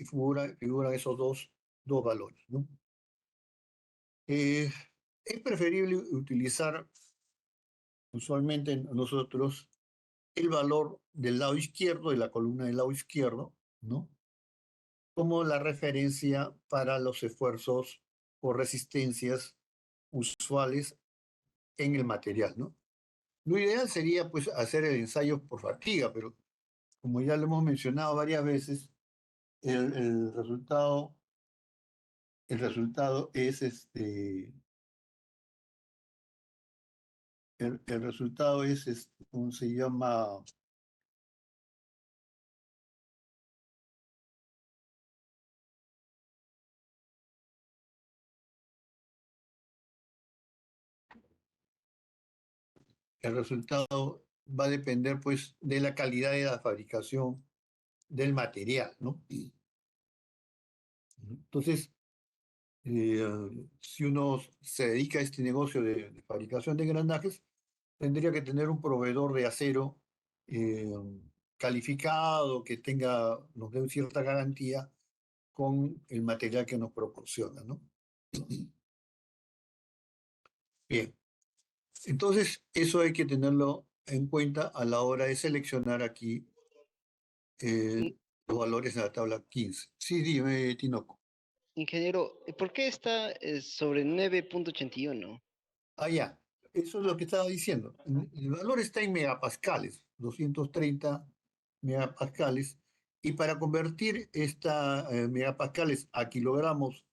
figuran esos dos valores, ¿no? Es preferible utilizar usualmente nosotros el valor del lado izquierdo, de la columna del lado izquierdo, ¿no? Como la referencia para los esfuerzos o resistencias usuales en el material, ¿no? Lo ideal sería pues hacer el ensayo por fatiga, pero como ya lo hemos mencionado varias veces, el, el resultado, el resultado es el resultado es ¿cómo se llama? El resultado va a depender pues de la calidad de la fabricación del material, ¿no? Entonces, si uno se dedica a este negocio de fabricación de engranajes, tendría que tener un proveedor de acero eh, calificado, que nos dé cierta garantía con el material que nos proporciona, ¿no? Bien, entonces eso hay que tenerlo en cuenta a la hora de seleccionar aquí eh, In- los valores de la tabla 15. Sí, dime, Tinoco. Ingeniero, ¿por qué está sobre 9.81? Ah, ya, eso es lo que estaba diciendo. El valor está en megapascales, 230 megapascales, y para convertir esta megapascales a kilogramos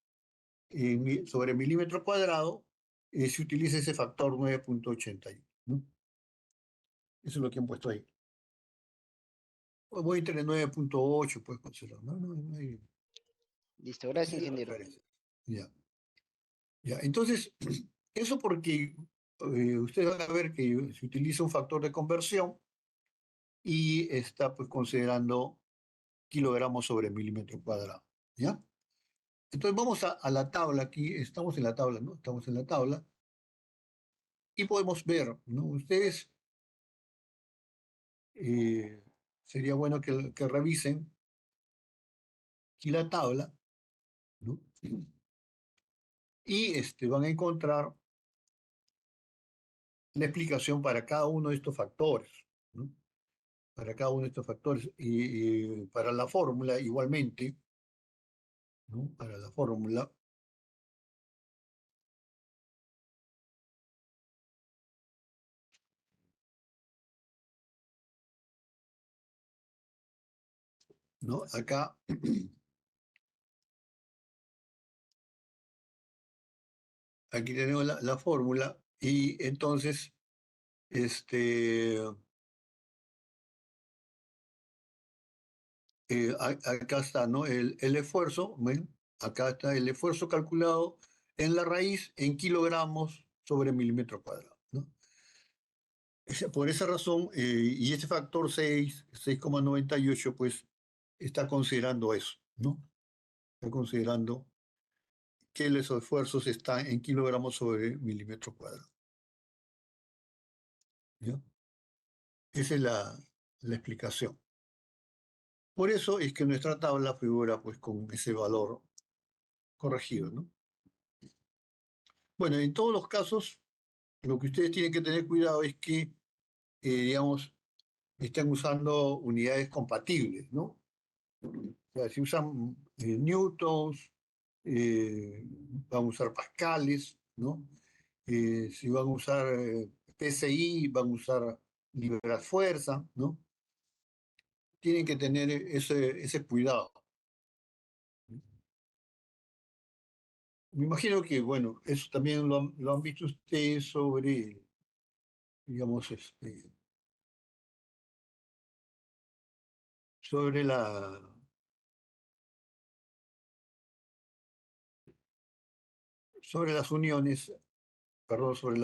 sobre milímetro cuadrado, se utiliza ese factor 9.81, ¿no? Eso es lo que han puesto ahí. Voy a tener 9.8, pues considerar, ¿no? No Listo, gracias, hay ingeniero. referencia. Ya, ya. Entonces, eso porque ustedes van a ver que se utiliza un factor de conversión y está pues considerando kilogramos sobre milímetro cuadrado, ¿ya? Entonces vamos a la tabla aquí, estamos en la tabla, ¿no? Estamos en la tabla y podemos ver, ¿no? Ustedes, eh, sería bueno que revisen aquí la tabla, ¿no? Y van a encontrar la explicación para cada uno de estos factores, ¿no? Para cada uno de estos factores. Y para la fórmula igualmente, ¿no? Para la fórmula, ¿no? Acá, aquí tenemos la fórmula y entonces, este, acá está, ¿no? El esfuerzo, bueno, acá está el esfuerzo calculado en la raíz en kilogramos sobre milímetro cuadrado, ¿no? Por esa razón, y este factor 6,98, pues está considerando eso, ¿no? Está considerando que los esfuerzos están en kilogramos sobre milímetro cuadrado, ¿ya? Esa es la explicación. Por eso es que nuestra tabla figura pues con ese valor corregido, ¿no? Bueno, en todos los casos, lo que ustedes tienen que tener cuidado es que, digamos, estén usando unidades compatibles, ¿no? O sea, si usan newtons, van a usar pascales, ¿no? Si van a usar PSI, van a usar libras fuerza, ¿no? Tienen que tener ese cuidado. Me imagino que, bueno, eso también lo han visto ustedes sobre, digamos, sobre sobre las uniones, perdón, sobre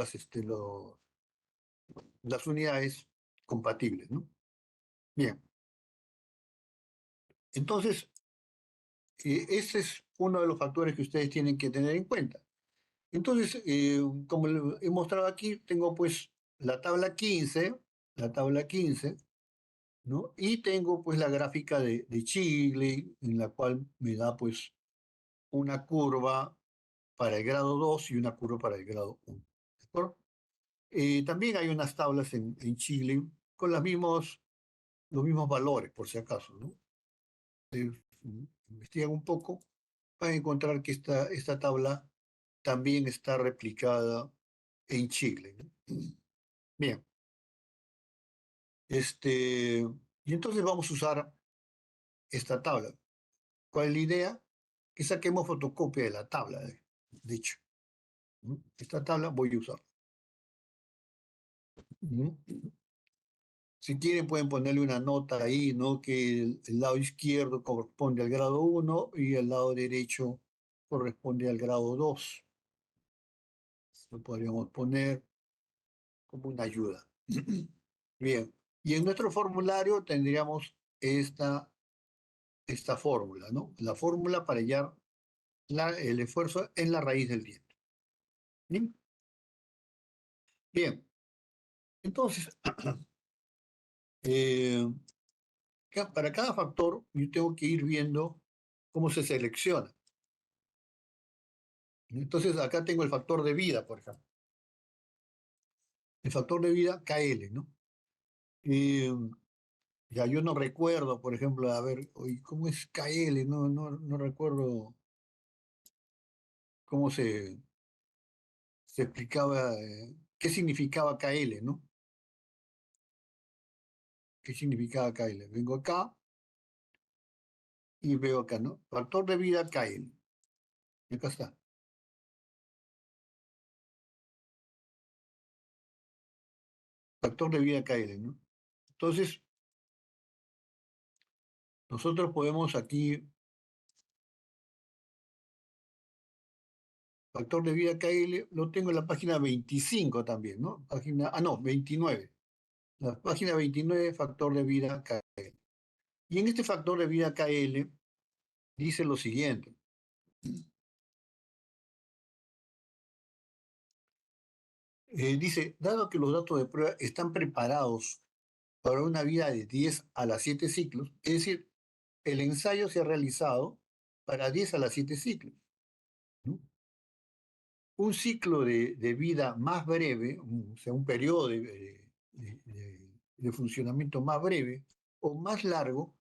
las unidades compatibles, ¿no? Bien, entonces, ese es uno de los factores que ustedes tienen que tener en cuenta. Entonces, como he mostrado aquí, tengo pues la tabla 15, ¿no? Y tengo pues la gráfica de Chile, en la cual me da pues una curva para el grado 2 y una curva para el grado 1. ¿De acuerdo? También hay unas tablas en Chile con los mismos valores, por si acaso, ¿no? Investigan un poco, van a encontrar que esta tabla también está replicada en Chile, ¿no? Bien, y entonces vamos a usar esta tabla. ¿Cuál es la idea? Que saquemos fotocopia de la tabla, de hecho. ¿No? Esta tabla voy a usar. ¿No? Si quieren pueden ponerle una nota ahí, ¿no? Que el lado izquierdo corresponde al grado 1 y el lado derecho corresponde al grado 2. Lo podríamos poner como una ayuda. Bien. Y en nuestro formulario tendríamos esta fórmula, ¿no? La fórmula para hallar el esfuerzo en la raíz del diente. Bien. Bien. Entonces, eh, para cada factor yo tengo que ir viendo cómo se selecciona. Entonces, acá tengo el factor de vida, por ejemplo. El factor de vida KL, ¿no? Eh, ya yo no recuerdo, por ejemplo, a ver, ¿cómo es KL? No recuerdo cómo se explicaba, qué significaba KL, ¿no? ¿Qué significaba KL? Vengo acá y veo acá, ¿no? Factor de vida KL. Y acá está. Factor de vida KL, ¿no? Entonces, nosotros podemos aquí, factor de vida KL, lo tengo en la página 25 también, ¿no? No, 29. La página 29, factor de vida KL. Y en este factor de vida KL dice lo siguiente. Dice, dado que los datos de prueba están preparados para una vida de 10 a las 7 ciclos, es decir, el ensayo se ha realizado para 10 a las 7 ciclos, ¿no? Un ciclo de vida más breve, o sea, un periodo de funcionamiento más breve o más largo,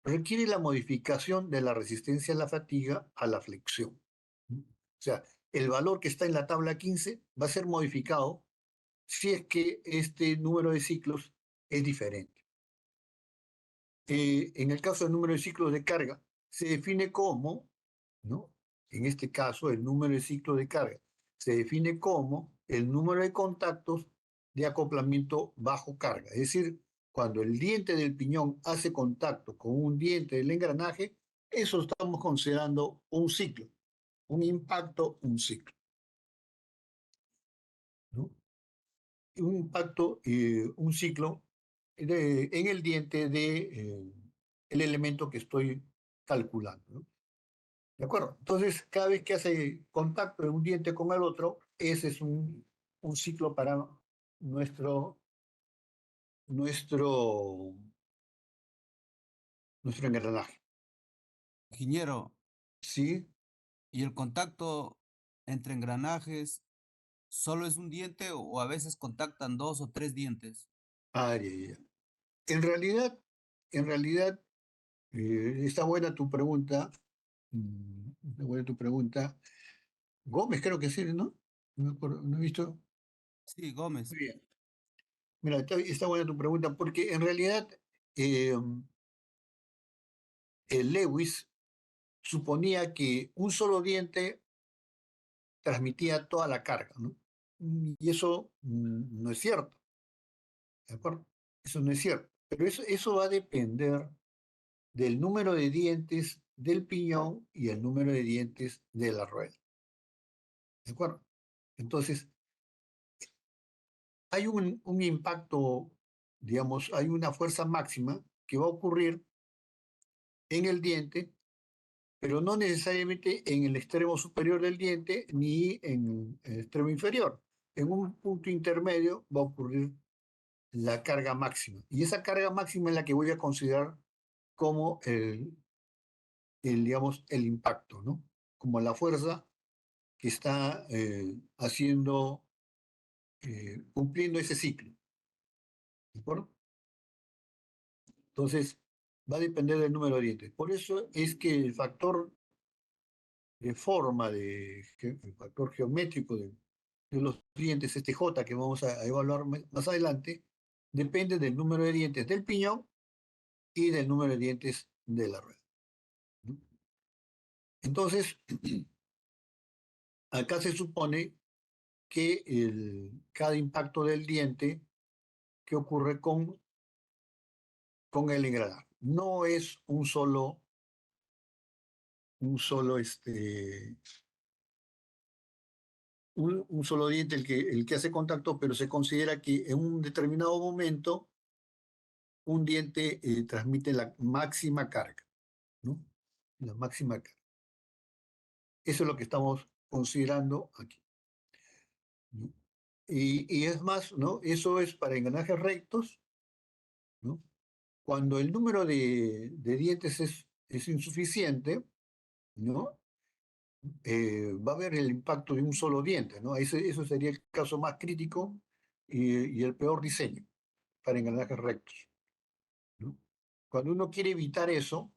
requiere la modificación de la resistencia a la fatiga a la flexión, ¿no? O sea, el valor que está en la tabla 15 va a ser modificado si es que este número de ciclos es diferente. En el caso del número de ciclos de carga, se define como, ¿no? En este caso, el número de ciclos de carga se define como el número de contactos de acoplamiento bajo carga. Es decir, cuando el diente del piñón hace contacto con un diente del engranaje, eso estamos considerando un ciclo, un impacto, un ciclo, ¿no? Un impacto, un ciclo en el diente el elemento que estoy calculando, ¿no? ¿De acuerdo? Entonces, cada vez que hace contacto de un diente con el otro, ese es un ciclo para nuestro, nuestro, nuestro engranaje. Ingeniero, ¿Sí? ¿y el contacto entre engranajes solo es un diente o a veces contactan dos o tres dientes? Ah, ya, ya. En realidad, en realidad, está buena tu pregunta. Está buena tu pregunta. Gómez, creo que sí, ¿no? No he visto. Sí, Gómez. Muy bien. Mira, está buena tu pregunta, porque en realidad eh, el Lewis suponía que un solo diente transmitía toda la carga, ¿no? Y eso no es cierto, ¿de acuerdo? Eso no es cierto. Pero eso va a depender del número de dientes del piñón y el número de dientes de la rueda, ¿de acuerdo? Entonces, hay un impacto, digamos, hay una fuerza máxima que va a ocurrir en el diente, pero no necesariamente en el extremo superior del diente ni en el extremo inferior. En un punto intermedio va a ocurrir la carga máxima. Y esa carga máxima es la que voy a considerar como digamos, el impacto, ¿no? Como la fuerza que está cumpliendo ese ciclo. ¿De acuerdo? Entonces, va a depender del número de dientes. Por eso es que el factor de forma, el factor geométrico de los dientes, este J que vamos a evaluar más adelante, depende del número de dientes del piñón y del número de dientes de la rueda, ¿no? Entonces, acá se supone que cada impacto del diente que ocurre con el engranaje. No es un solo diente el que hace contacto, pero se considera que en un determinado momento un diente transmite la máxima carga, ¿no? La máxima carga. Eso es lo que estamos considerando aquí, ¿no? Y es más, ¿no? Eso es para engranajes rectos, ¿no? Cuando el número de dientes es insuficiente, ¿no? Va a haber el impacto de un solo diente, ¿no? Eso sería el caso más crítico y el peor diseño para engranajes rectos, ¿no? Cuando uno quiere evitar eso,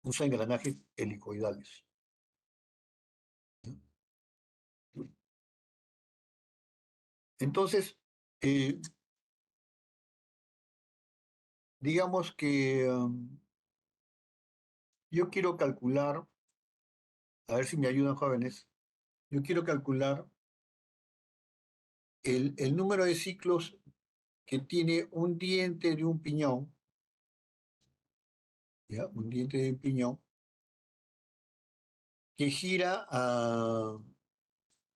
usa engranajes helicoidales, ¿no? Entonces, eh, digamos que yo quiero calcular, a ver si me ayudan jóvenes, yo quiero calcular el número de ciclos que tiene un diente de un piñón, ¿ya? Un diente de un piñón que gira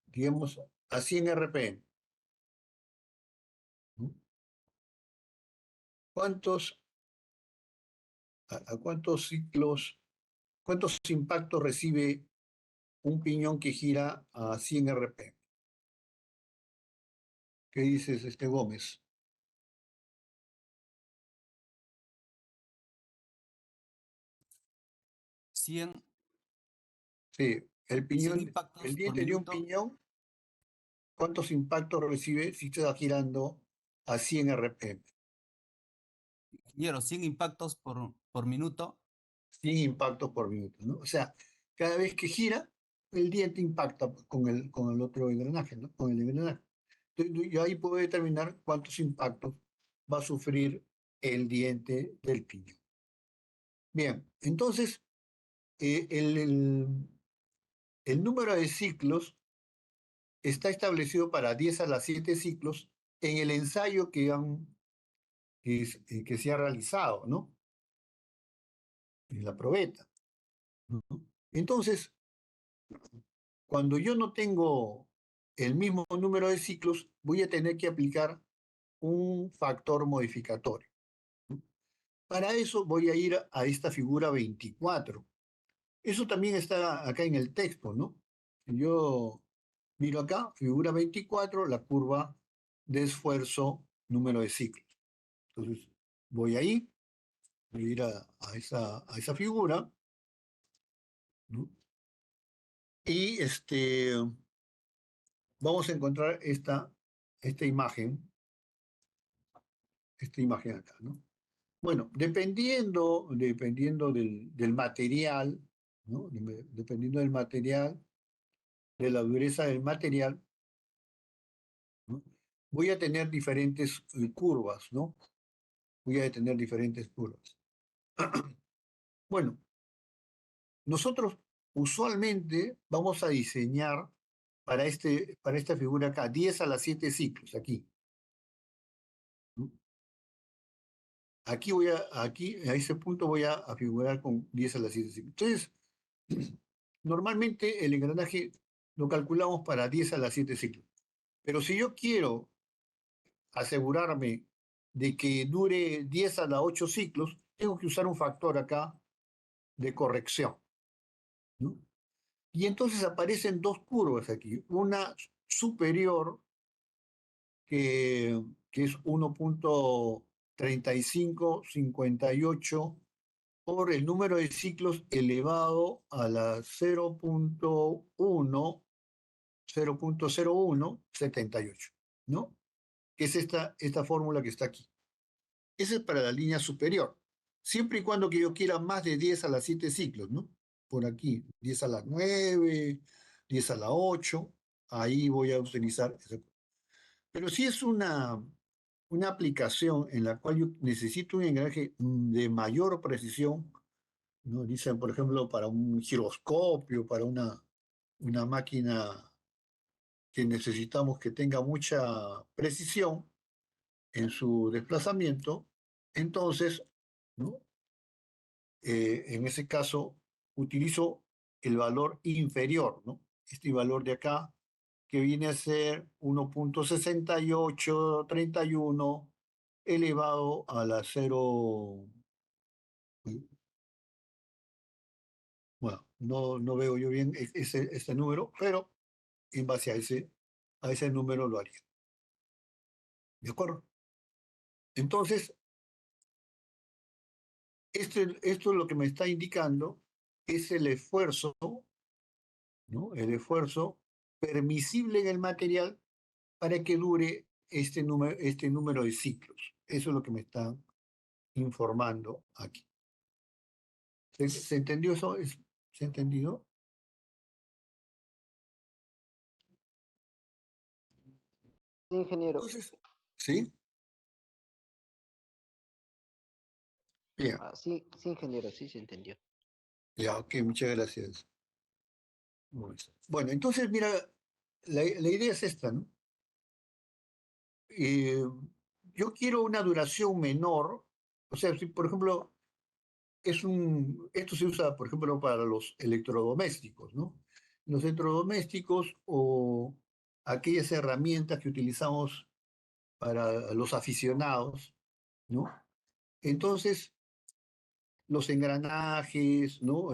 digamos, a 100 RPM, ¿no? ¿Cuántos, a cuántos ciclos, cuántos impactos recibe un piñón que gira a 100 RPM? ¿Qué dices, Gómez? 100, Sí, 100 el impactos por diente de un minuto. piñón, ¿cuántos impactos recibe si está girando a 100 RPM? Ingeniero, 100 impactos por minuto. 100 impactos por minuto, ¿no? O sea, cada vez que gira, el diente impacta con el otro engranaje, ¿no? Con el engranaje. Entonces, yo ahí puedo determinar cuántos impactos va a sufrir el diente del piñón. Bien, entonces, eh, el, el- el número de ciclos está establecido para 10 a las 7 ciclos en el ensayo que se ha realizado, ¿no? En la probeta, ¿no? Entonces, cuando yo no tengo el mismo número de ciclos, voy a tener que aplicar un factor modificatorio. Para eso voy a ir a esta figura 24. Eso también está acá en el texto, ¿no? Yo miro acá, figura 24, la curva de esfuerzo, número de ciclos. Entonces, voy ahí, voy a ir a esa figura, ¿no? Y vamos a encontrar esta imagen, acá, ¿no? Bueno, dependiendo del material, ¿no? Dependiendo del material, de la dureza del material, ¿no? Voy a tener diferentes curvas, ¿no? Voy a tener diferentes curvas. Bueno, nosotros usualmente vamos a diseñar para esta figura acá, 10 a las 7 ciclos, aquí, ¿no? Aquí, a ese punto voy a figurar con 10 a las 7 ciclos. Entonces, normalmente el engranaje lo calculamos para 10 a las 7 ciclos. Pero si yo quiero asegurarme de que dure 10 a las 8 ciclos, tengo que usar un factor acá de corrección, ¿no? Y entonces aparecen dos curvas aquí, una superior que que es 1.3558 por el número de ciclos elevado a la 0.0178, ¿no? Que es esta fórmula que está aquí. Esa es para la línea superior, siempre y cuando que yo quiera más de 10 a la 7 ciclos, ¿no? Por aquí, 10 a la 9, 10 a la 8, ahí voy a utilizar esa. Pero si es una aplicación en la cual yo necesito un engranaje de mayor precisión, ¿no? Dicen, por ejemplo, para un giroscopio, para una máquina que necesitamos que tenga mucha precisión en su desplazamiento, entonces, ¿no? En ese caso, utilizo el valor inferior, ¿no? Este valor de acá, que viene a ser 1.6831 elevado a la 0. Bueno, no veo yo bien ese número, pero en base a ese número lo haría. ¿De acuerdo? Entonces, esto lo que me está indicando es el esfuerzo, ¿no? El esfuerzo permisible en el material para que dure este número de ciclos. Eso es lo que me está informando aquí. ¿Se entendió eso? ¿Se ha entendido? Sí, ingeniero. Entonces, ¿sí? Bien, Sí, sí, ingeniero, sí se entendió. ya, ok, muchas gracias. Bueno, entonces, mira, la idea es esta, ¿no? Eh, yo quiero una duración menor, o sea, si por ejemplo, esto se usa, por ejemplo, para los electrodomésticos, ¿no? Los electrodomésticos o aquellas herramientas que utilizamos para los aficionados, ¿no? Entonces, los engranajes, ¿no?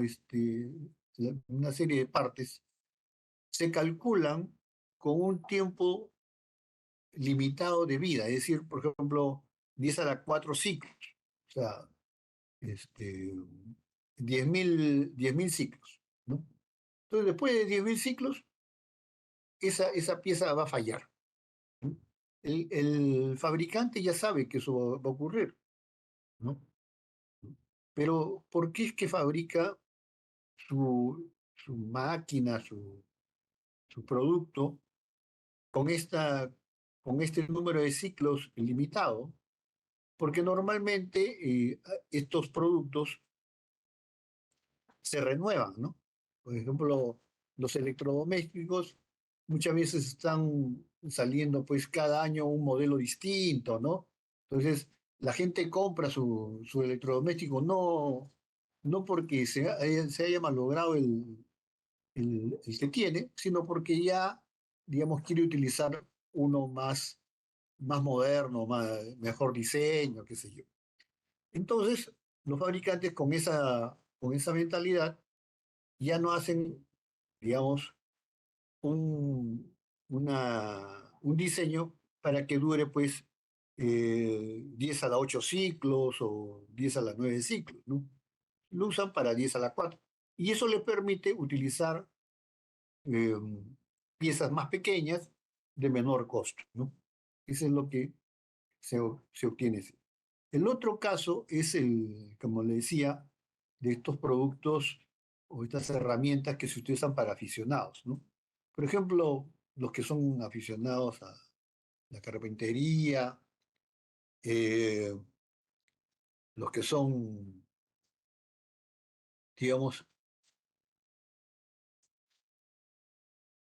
Una serie de partes se calculan con un tiempo limitado de vida, es decir, por ejemplo, 10 a la 4 ciclos, o sea, este, 10.000 ciclos, ¿no? Entonces, después de 10.000 ciclos, esa pieza va a fallar, ¿no? El fabricante ya sabe que eso va a ocurrir, ¿no? Pero ¿por qué es que fabrica su máquina, su producto con, con este número de ciclos limitado? Porque normalmente estos productos se renuevan, ¿no? Por ejemplo, los electrodomésticos muchas veces están saliendo pues cada año un modelo distinto, ¿no? Entonces, la gente compra su electrodoméstico no porque se haya malogrado el que tiene, sino porque ya, digamos, quiere utilizar uno más moderno, mejor diseño, qué sé yo. Entonces, los fabricantes con esa mentalidad ya no hacen, digamos, un diseño para que dure, pues, 10 a la 8 ciclos o 10 a la 9 ciclos, ¿no? Lo usan para 10 a la 4. Y eso le permite utilizar eh, piezas más pequeñas de menor costo, ¿no? Eso es lo que se obtiene. El otro caso es como le decía, de estos productos o estas herramientas que se utilizan para aficionados, ¿no? Por ejemplo, los que son aficionados a la carpintería, eh, los que son, digamos,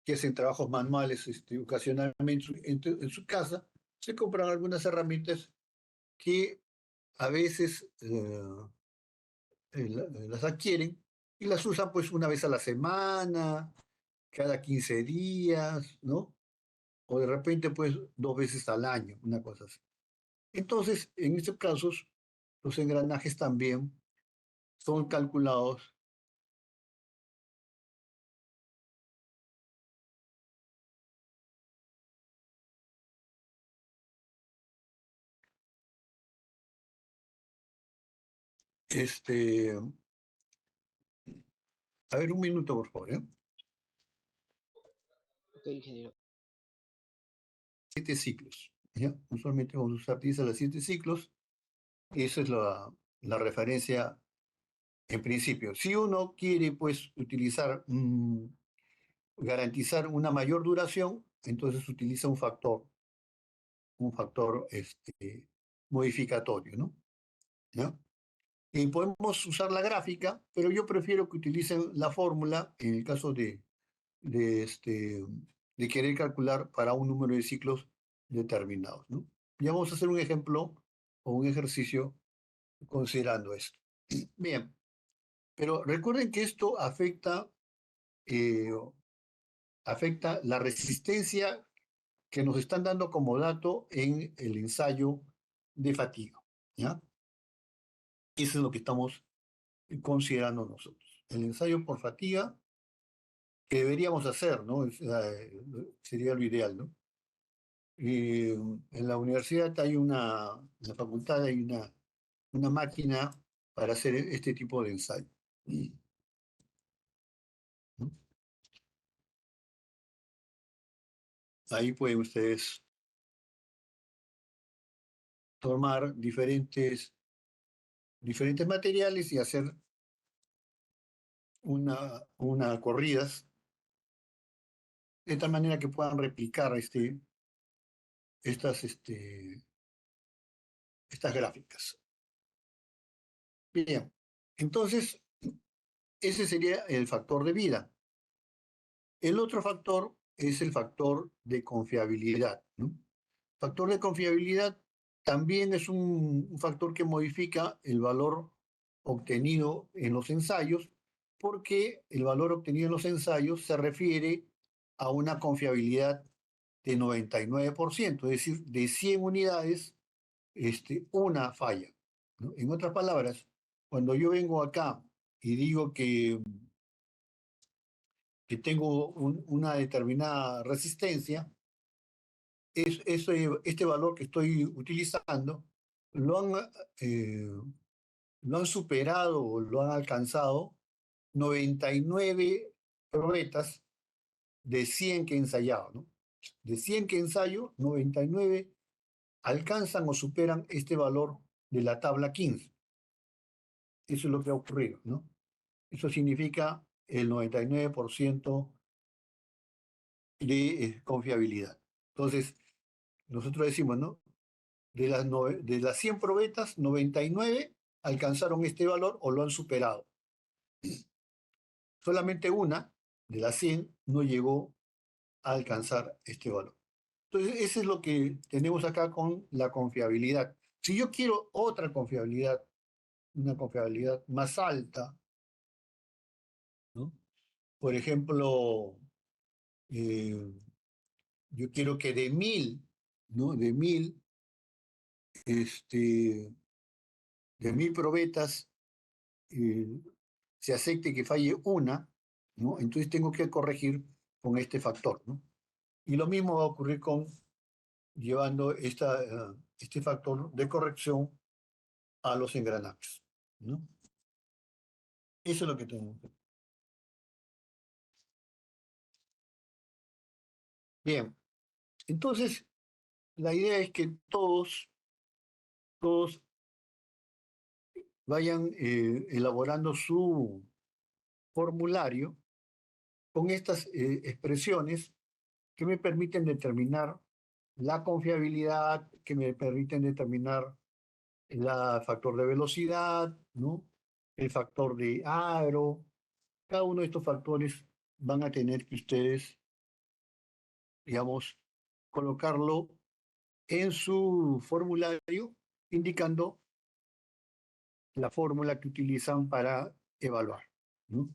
que hacen trabajos manuales ocasionalmente en su casa, se compran algunas herramientas que a veces las adquieren y las usan pues una vez a la semana, cada 15 días, ¿no? O de repente pues 2 veces al año, una cosa así. Entonces, en estos casos, los engranajes también son calculados A ver, un minuto, por favor, ¿eh? Ok, ingeniero. 7 ciclos, ¿ya? Usualmente cuando se utiliza los 7 ciclos, esa es la referencia en principio. Si uno quiere, pues, garantizar una mayor duración, entonces utiliza un factor modificatorio, ¿no? ¿Ya? Y podemos usar la gráfica, pero yo prefiero que utilicen la fórmula en el caso de, este, de querer calcular para un número de ciclos determinados, ¿no? Ya vamos a hacer un ejemplo o un ejercicio considerando esto. Bien, pero recuerden que esto eh, afecta la resistencia que nos están dando como dato en el ensayo de fatiga, ¿ya? Eso es lo que estamos considerando nosotros. El ensayo por fatiga que deberíamos hacer, ¿no? Sería lo ideal, ¿no? En la universidad en la facultad hay una máquina para hacer este tipo de ensayo. ¿No? Ahí pueden ustedes tomar diferentes materiales y hacer una corridas de tal manera que puedan replicar estas, estas gráficas. Bien, entonces ese sería el factor de vida. El otro factor es el factor de confiabilidad, ¿no? Factor de confiabilidad también es un factor que modifica el valor obtenido en los ensayos, porque el valor obtenido en los ensayos se refiere a una confiabilidad de 99%, es decir, de 100 unidades, una falla, ¿no? En otras palabras, cuando yo vengo acá y digo que tengo una determinada resistencia, este valor que estoy utilizando lo han, eh, lo han superado o lo han alcanzado 99 probetas de 100 que he ensayado, ¿no? De 100 que ensayo, 99 alcanzan o superan este valor de la tabla 15. Eso es lo que ha ocurrido, ¿no? Eso significa el 99% de confiabilidad. Entonces, nosotros decimos, ¿no? De las 100 probetas, 99 alcanzaron este valor o lo han superado. Solamente una de las 100 no llegó a alcanzar este valor. Entonces, eso es lo que tenemos acá con la confiabilidad. Si yo quiero otra confiabilidad, una confiabilidad más alta, ¿no? Por ejemplo, eh, yo quiero que de 1000, ¿no? Este, de 1000 probetas, eh, se acepte que falle una, ¿no? Entonces tengo que corregir con este factor, ¿no? Y lo mismo va a ocurrir con llevando este factor de corrección a los engranajes, ¿no? Eso es lo que tenemos. Bien, entonces la idea es que todos vayan elaborando su formulario con estas expresiones que me permiten determinar la confiabilidad, que me permiten determinar el factor de velocidad, ¿no? El factor de aro. Cada uno de estos factores van a tener que ustedes, digamos, colocarlo en su formulario, indicando la fórmula que utilizan para evaluar, ¿no?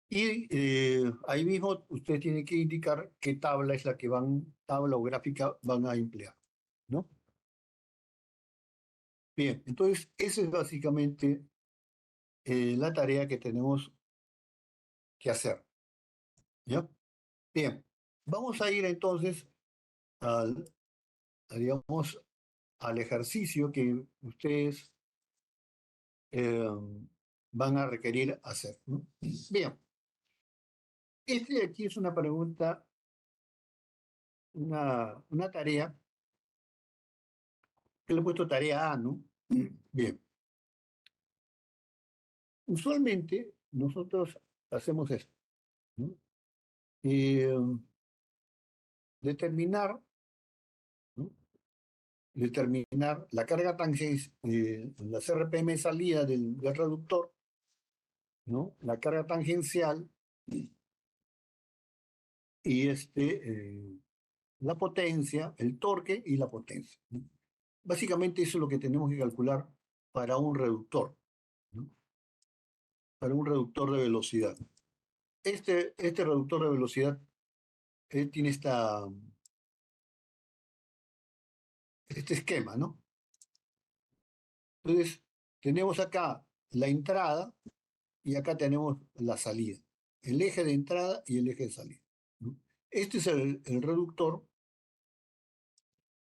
Y ahí mismo ustedes tienen que indicar qué tabla es la que tabla o gráfica van a emplear, ¿no? Bien, entonces esa es básicamente la tarea que tenemos que hacer, ¿ya? Bien, vamos a ir entonces al, digamos, al ejercicio que ustedes eh, van a requerir hacer, ¿no? Bien, este de aquí es una pregunta, una tarea, que le he puesto tarea A, ¿no? Bien, usualmente nosotros hacemos esto, ¿no? Eh, determinar, ¿no? Determinar la carga tangencial, la CRPM salida del reductor, ¿no? La carga tangencial y la potencia, el torque y la potencia, ¿no? Básicamente eso es lo que tenemos que calcular para un reductor, ¿no? Para un reductor de velocidad. Este reductor de velocidad tiene este esquema, ¿no? Entonces, tenemos acá la entrada y acá tenemos la salida. El eje de entrada y el eje de salida, ¿no? Este es el reductor.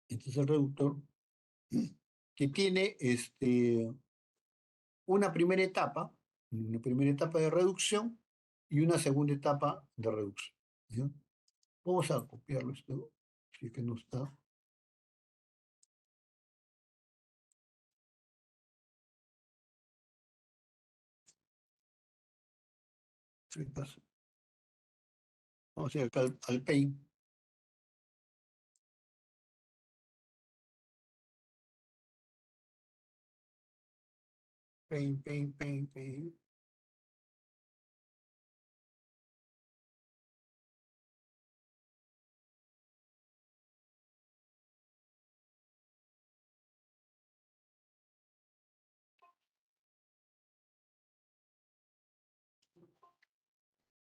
Este es el reductor que tiene una primera etapa de reducción y una segunda etapa de reducción, ¿ya? Vamos a copiarlo esto, si es que no está. ¿Qué pasa? Vamos a ir acá al Paint. Paint.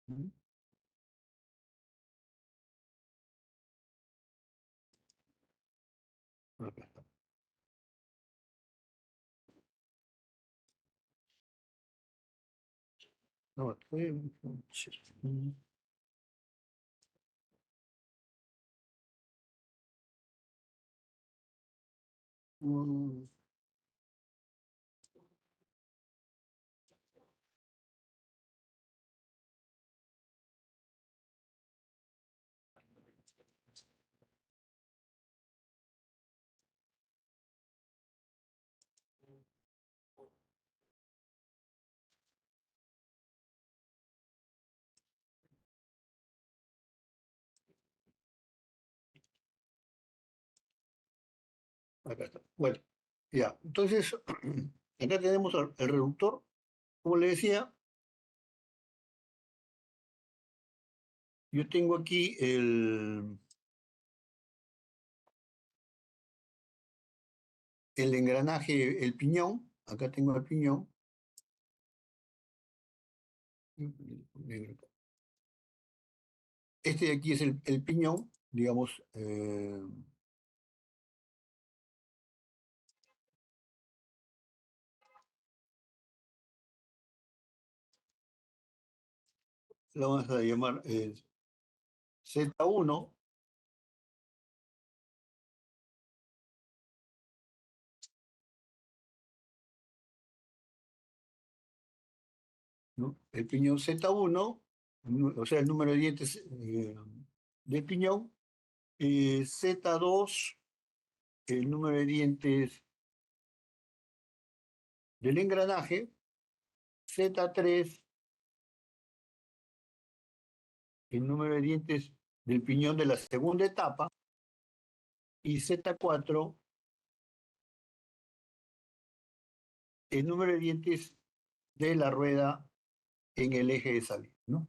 ¿Mm? Acá está. No, mm, acá está. Bueno, ya. Entonces, acá tenemos el reductor. Como le decía, yo tengo aquí el engranaje, el piñón. Acá tengo el piñón. Este de aquí es el piñón, digamos. Lo vamos a llamar Z1, ¿no? El piñón Z1, o sea, el número de dientes del piñón. Z2, el número de dientes del engranaje. Z3, el número de dientes del piñón de la segunda etapa. Y Z4, el número de dientes de la rueda en el eje de salida, ¿no?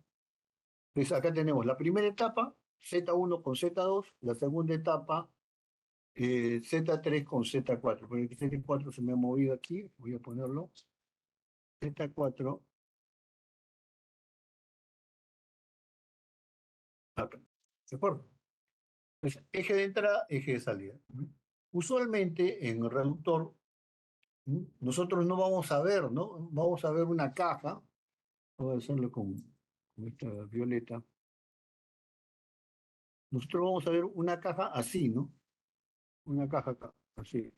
Entonces acá tenemos la primera etapa, Z1 con Z2, la segunda etapa, Z3 con Z4. Porque el Z4 se me ha movido aquí, voy a ponerlo. Z4, acá. ¿De acuerdo? Entonces, eje de entrada, eje de salida. Usualmente en el reductor, nosotros no vamos a ver, ¿no? Vamos a ver una caja. Voy a hacerlo con esta violeta. Nosotros vamos a ver una caja así, ¿no? Una caja acá, así.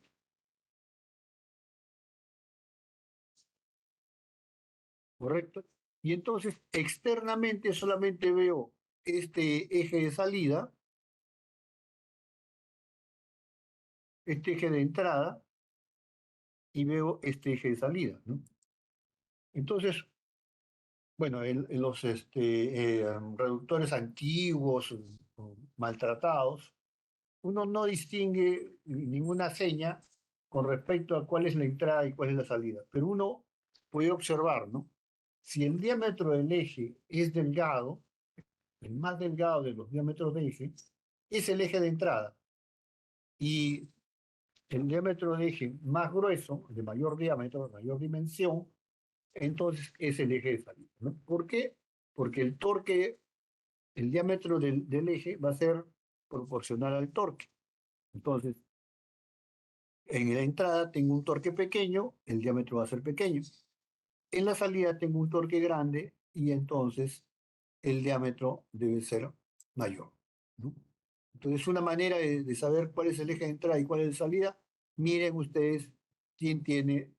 ¿correcto? Y entonces externamente solamente veo este eje de salida, este eje de entrada, y veo este eje de salida, ¿no? Entonces, bueno, los reductores antiguos, maltratados, uno no distingue ninguna seña con respecto a cuál es la entrada y cuál es la salida, pero uno puede observar, ¿no? Si el diámetro del eje es delgado, el más delgado de los diámetros de eje, es el eje de entrada. Y el diámetro de eje más grueso, de mayor diámetro, de mayor dimensión, entonces es el eje de salida, ¿no? ¿Por qué? Porque el torque, el diámetro del eje va a ser proporcional al torque. Entonces, en la entrada tengo un torque pequeño, el diámetro va a ser pequeño. En la salida tengo un torque grande y entonces el diámetro debe ser mayor, ¿no? Entonces, una manera de saber cuál es el eje de entrada y cuál es el de salida, miren ustedes quién tiene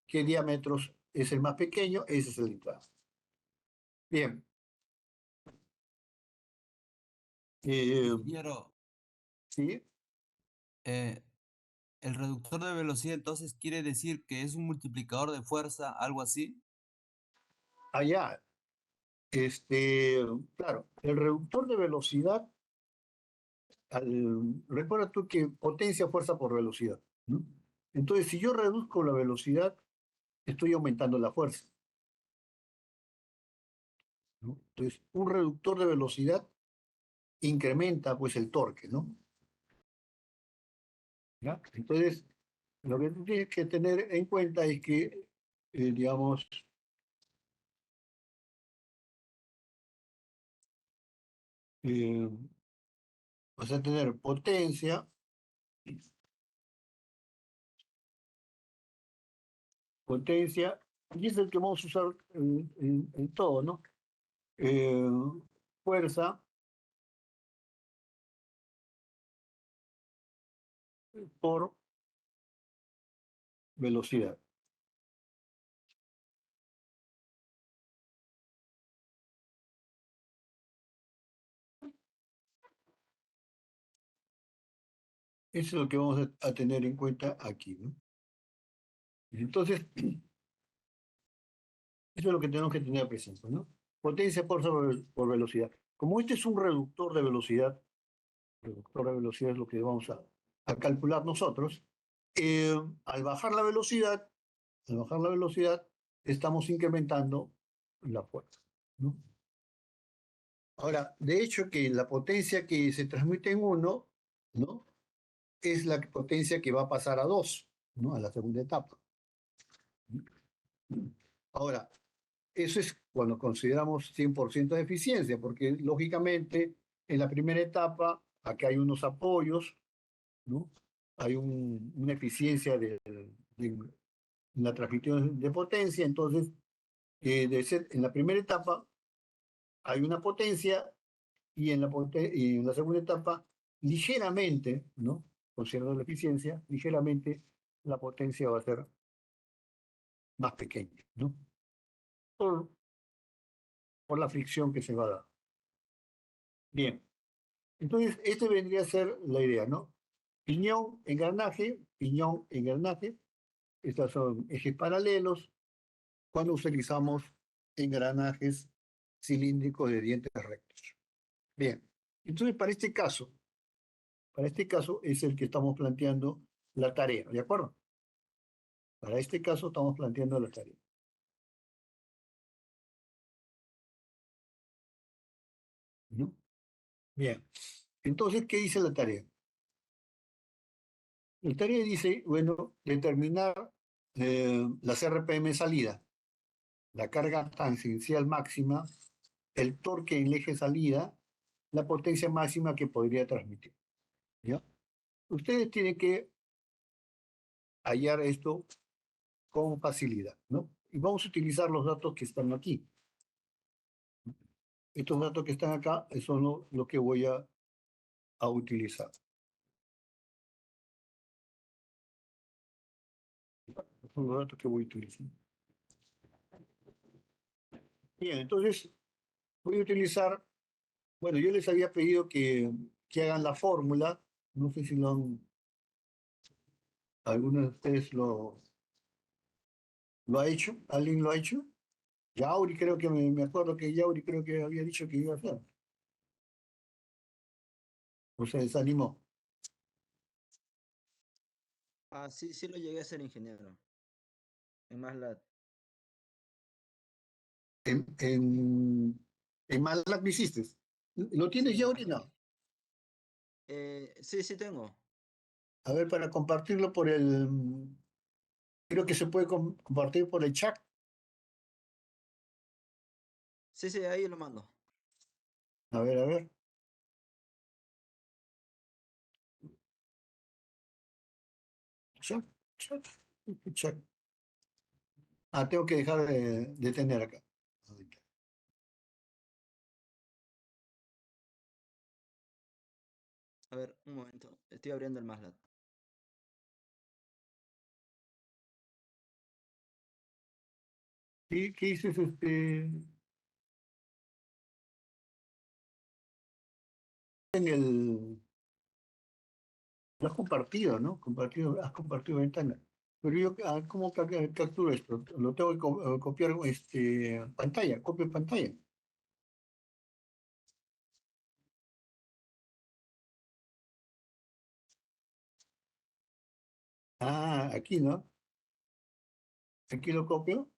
qué diámetros es el más pequeño, ese es el de entrada. Bien. Ingeniero, ¿Sí? eh, el reductor de velocidad entonces quiere decir que es un multiplicador de fuerza, algo así. Allá, claro, el reductor de velocidad, recuerda tú que potencia fuerza por velocidad, ¿no? Entonces, si yo reduzco la velocidad, estoy aumentando la fuerza, ¿no? Entonces, un reductor de velocidad incrementa pues el torque, ¿no? ¿Ya? Entonces, lo que tú tienes que tener en cuenta es que, digamos, eh, vas a tener potencia, y es el que vamos a usar en todo, ¿no? Eh, fuerza por velocidad. Eso es lo que vamos a tener en cuenta aquí, ¿no? Entonces, eso es lo que tenemos que tener presente, ¿no? Potencia por velocidad. Como este es un reductor de velocidad es lo que vamos a calcular nosotros, eh, al bajar la velocidad, al bajar la velocidad, estamos incrementando la fuerza, ¿no? Ahora, de hecho, que la potencia que se transmite en uno, ¿no? Es la potencia que va a pasar a 2, ¿no? A la segunda etapa. Ahora, eso es cuando consideramos 100% de eficiencia, porque lógicamente en la primera etapa, aquí hay unos apoyos, ¿no? Hay una eficiencia de la transmisión de potencia, entonces, en la primera etapa hay una potencia y y en la segunda etapa, ligeramente, ¿no? Considerando la eficiencia, ligeramente la potencia va a ser más pequeña, ¿no? Por, por la fricción que se va a dar. Bien, entonces esta vendría a ser la idea, ¿no? Piñón, engranaje, estos son ejes paralelos cuando utilizamos engranajes cilíndricos de dientes rectos. Bien, entonces para este caso es el que estamos planteando la tarea, ¿de acuerdo? Para este caso estamos planteando la tarea, ¿no? Bien, entonces, ¿qué dice la tarea? La tarea dice, bueno, determinar las RPM salida, la carga tangencial máxima, el torque en el eje salida, la potencia máxima que podría transmitir, ¿ya? Ustedes tienen que hallar esto con facilidad, ¿no? Y vamos a utilizar los datos que están aquí. Estos datos que están acá son lo que voy a utilizar. Son los datos que voy a utilizar. Bien, entonces voy a utilizar, bueno, yo les había pedido que hagan la fórmula, no sé si alguno de ustedes lo ha hecho, ¿alguien lo ha hecho? Yauri creo que me acuerdo que Yauri creo que había dicho que iba a hacer, o se desanimó. Ah, sí, sí lo llegué a ser ingeniero. En MATLAB. En MATLAB lo hiciste. ¿Lo tienes Sí, en Yauri? MATLAB. No. Sí, sí tengo. A ver, para compartirlo creo que se puede compartir por el chat. Sí, sí, ahí lo mando. A ver, a ver. Chat, chat, chat. Ah, tengo que dejar de tener acá. A ver, un momento. Estoy abriendo el MATLAB. ¿Qué dices? En lo has compartido, ¿no? Has compartido ventana. Pero yo, ¿cómo capturo esto? Lo tengo que copiar pantalla, copia pantalla. Ah, aquí, ¿no? Aquí lo copio.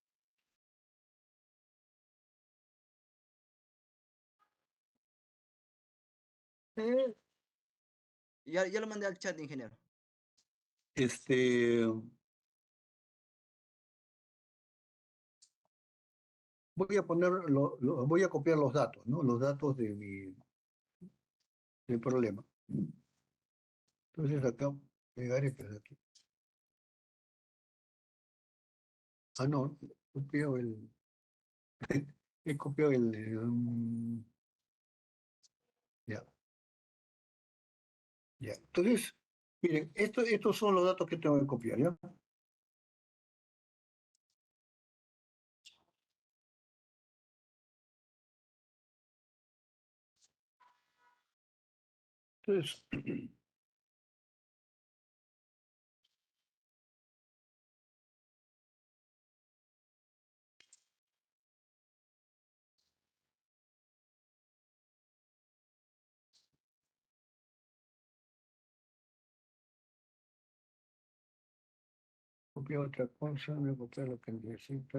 Eh, Ya lo mandé al chat, ingeniero. Este, voy a poner, voy a copiar los datos, ¿no? Los datos del problema. Entonces acá, pegar este de aquí. Ah, no, copio he copiado ya, ya. Entonces, miren, estos son los datos que tengo que copiar, ¿ya? Entonces, copiar otra cosa, voy a copiar lo que necesita.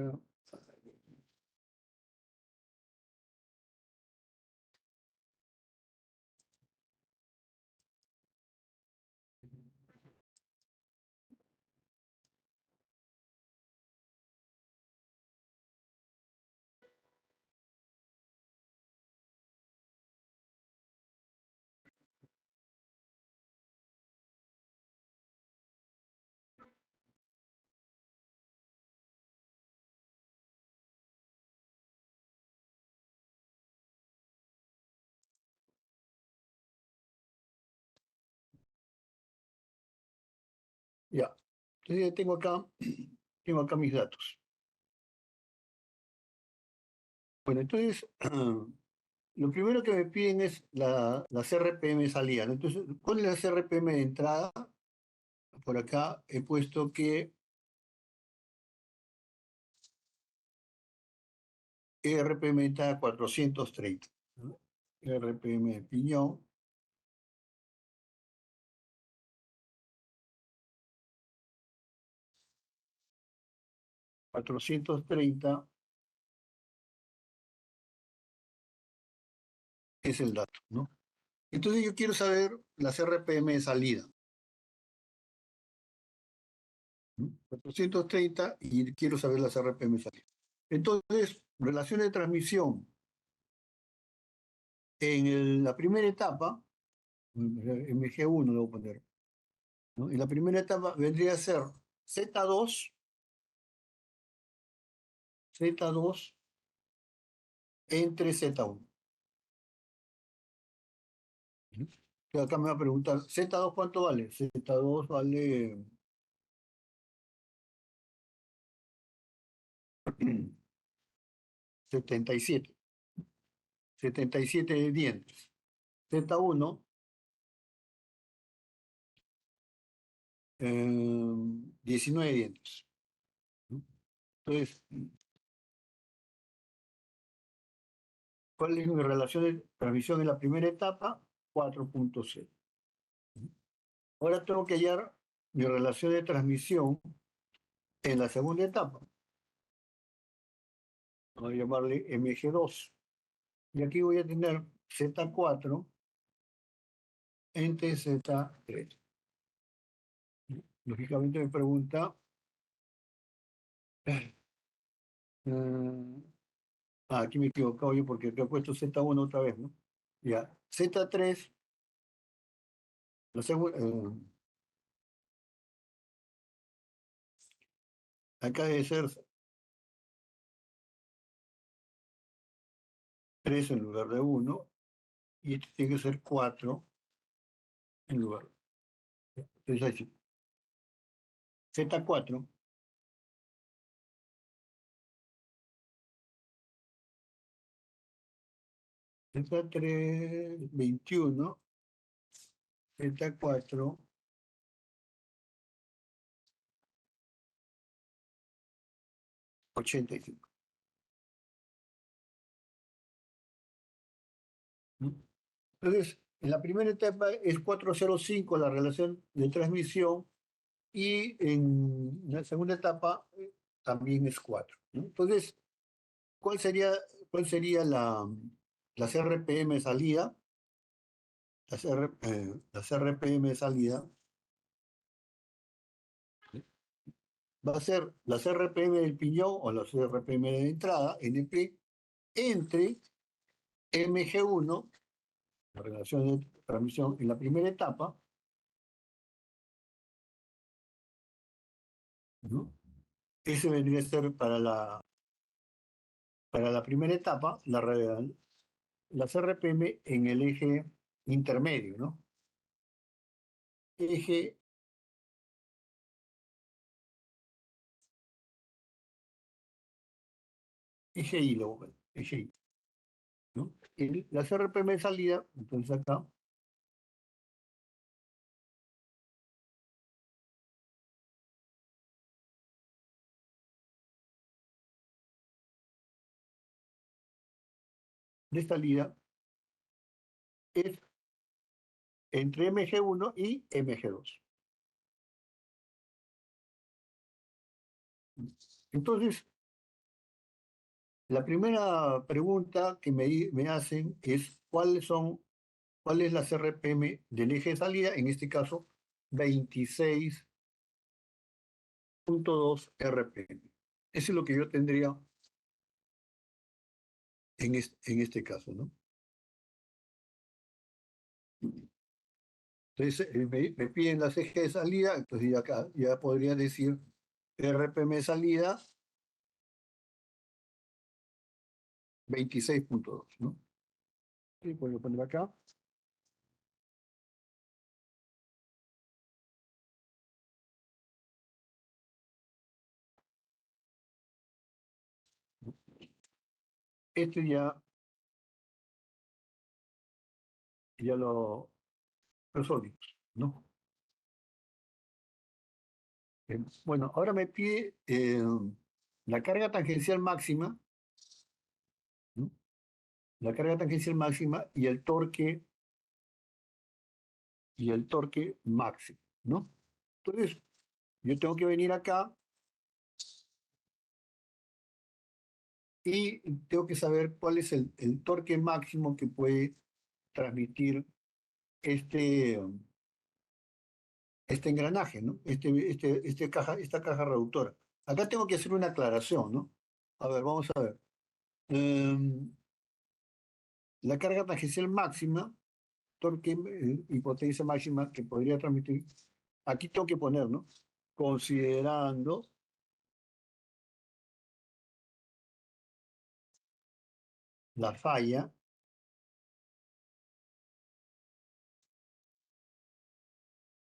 Ya. Entonces ya tengo acá mis datos. Bueno, entonces, lo primero que me piden es la CRPM salida, ¿no? Entonces, ¿cuál es la CRPM de entrada? Por acá he puesto que RPM de entrada 430, ¿no? RPM de piñón 430 es el dato, ¿no? Entonces yo quiero saber la CRPM de salida, ¿no? 430 y quiero saber la CRPM de salida. Entonces, relación de transmisión. La primera etapa, MG1 lo voy a poner, ¿no? En la primera etapa vendría a ser Z2, Z2 entre Z1. ¿No? Entonces acá me va a preguntar, ¿Z2 cuánto vale? Z2 vale 77. 77 dientes. Z1, 19 dientes. Entonces, ¿cuál es mi relación de transmisión en la primera etapa? 4.0. Ahora tengo que hallar mi relación de transmisión en la segunda etapa. Voy a llamarle MG2. Y aquí voy a tener Z4 entre Z3. Lógicamente me pregunta, aquí me he equivocado yo porque te he puesto Z1 otra vez, ¿no? Ya, Z3, acá debe ser 3 en lugar de 1, y este tiene que ser 4 en lugar. Entonces así, Z4 Z3, 21, Z4, 85. ¿No? Entonces, en la primera etapa es 405 la relación de transmisión y en la segunda etapa también es 4. ¿No? Entonces, ¿cuál sería las RPM de salida? Las RPM de salida va a ser las RPM del piñón o las RPM de entrada, NP, entre MG1, la relación de transmisión en la primera etapa, ¿no? Ese vendría a ser para la primera etapa, las RPM en el eje intermedio, ¿no? Eje I, eje I, ¿no? Y las RPM de salida, entonces acá, de salida, es entre MG1 y MG2. Entonces, la primera pregunta que me hacen es ¿cuál es la RPM del eje de salida? En este caso, 26.2 RPM. Eso es lo que yo tendría en este caso, ¿no? Entonces, me piden las ejes de salida, entonces ya podría decir RPM de salida 26.2, ¿no? Y puedo poner acá. Este ya lo resolvimos, ¿no? Bueno, ahora me pide la carga tangencial máxima, ¿no? La carga tangencial máxima y el torque máximo, ¿no? Entonces, yo tengo que venir acá y tengo que saber cuál es el torque máximo que puede transmitir este engranaje, ¿no? Esta caja reductora. Acá tengo que hacer una aclaración, ¿no? A ver, vamos a ver. La carga tangencial máxima, torque y potencia máxima que podría transmitir, aquí tengo que poner, ¿no? Considerando la falla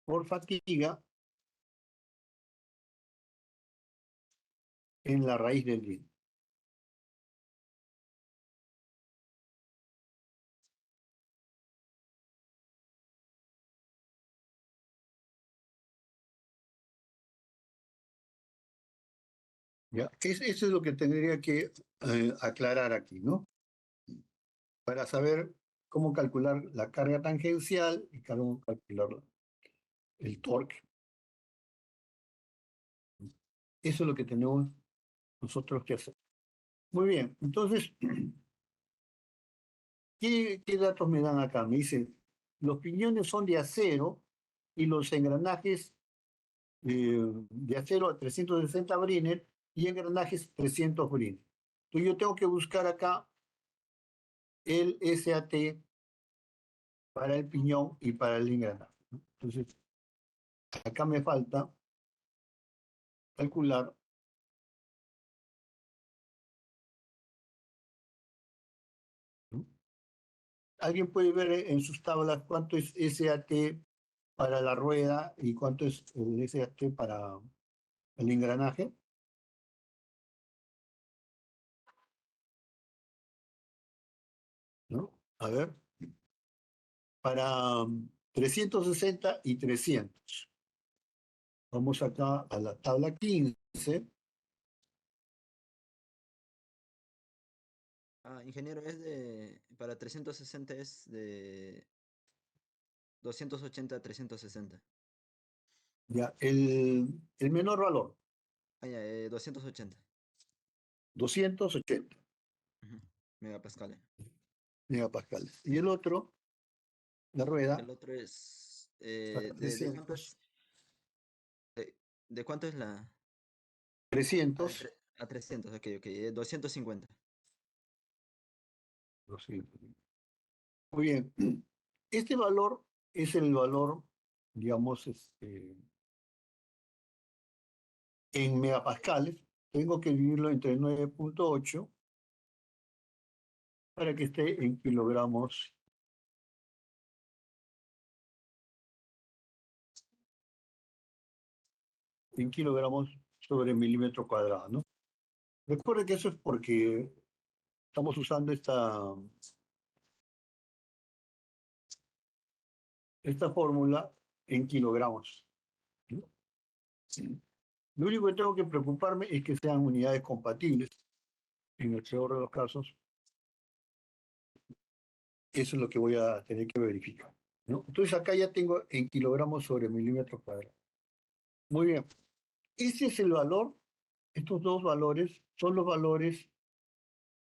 por fatiga en la raíz del diente. ¿Ya? Eso es lo que tendría que aclarar aquí, ¿no? Para saber cómo calcular la carga tangencial y cómo calcular el torque. Eso es lo que tenemos nosotros que hacer. Muy bien, entonces, ¿qué datos me dan acá? Me dicen, los piñones son de acero y los engranajes de acero a 360 Brenner y engranajes 300 Brenner. Entonces yo tengo que buscar acá el SAT para el piñón y para el engranaje, ¿no? Entonces, acá me falta calcular, ¿no? ¿Alguien puede ver en sus tablas cuánto es SAT para la rueda y cuánto es el SAT para el engranaje? ¿No? A ver, para 360 y 300. Vamos acá a la tabla 15. Ingeniero, para 360 es de 280 a 360. Ya, el menor valor, Ya, 280. 280 Ujú, megapascales. megapascales. Y el otro, la rueda, El otro es, a ¿de cuánto 300. es? ¿De cuánto es la? 300. A 300, ok, ok, 250. 200. Muy bien. Este valor es el valor, digamos, en megapascales. Tengo que dividirlo entre 9.8 para que esté en kilogramos sobre milímetro cuadrado, ¿no? Recuerde que eso es porque estamos usando esta fórmula en kilogramos, ¿no? Sí. Lo único que tengo que preocuparme es que sean unidades compatibles. En el peor de los casos, eso es lo que voy a tener que verificar, ¿no? Entonces acá ya tengo en kilogramos sobre milímetro cuadrado. Muy bien. Ese es el valor. Estos dos valores son los valores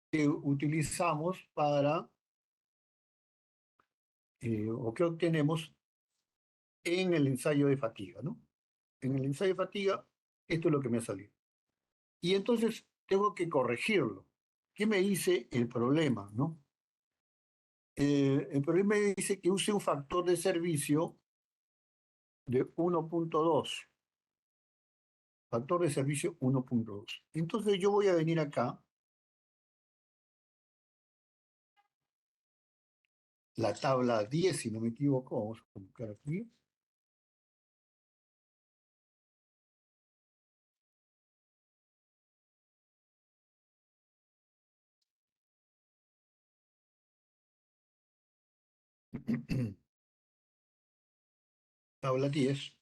que utilizamos para, o que obtenemos en el ensayo de fatiga, ¿no? En el ensayo de fatiga, esto es lo que me ha salido. Y entonces tengo que corregirlo. ¿Qué me dice el problema, no? El problema me dice que use un factor de servicio de 1.2. Factor de servicio 1.2. Entonces yo voy a venir acá, la tabla 10, si no me equivoco, vamos a colocar aquí. Tabla 10.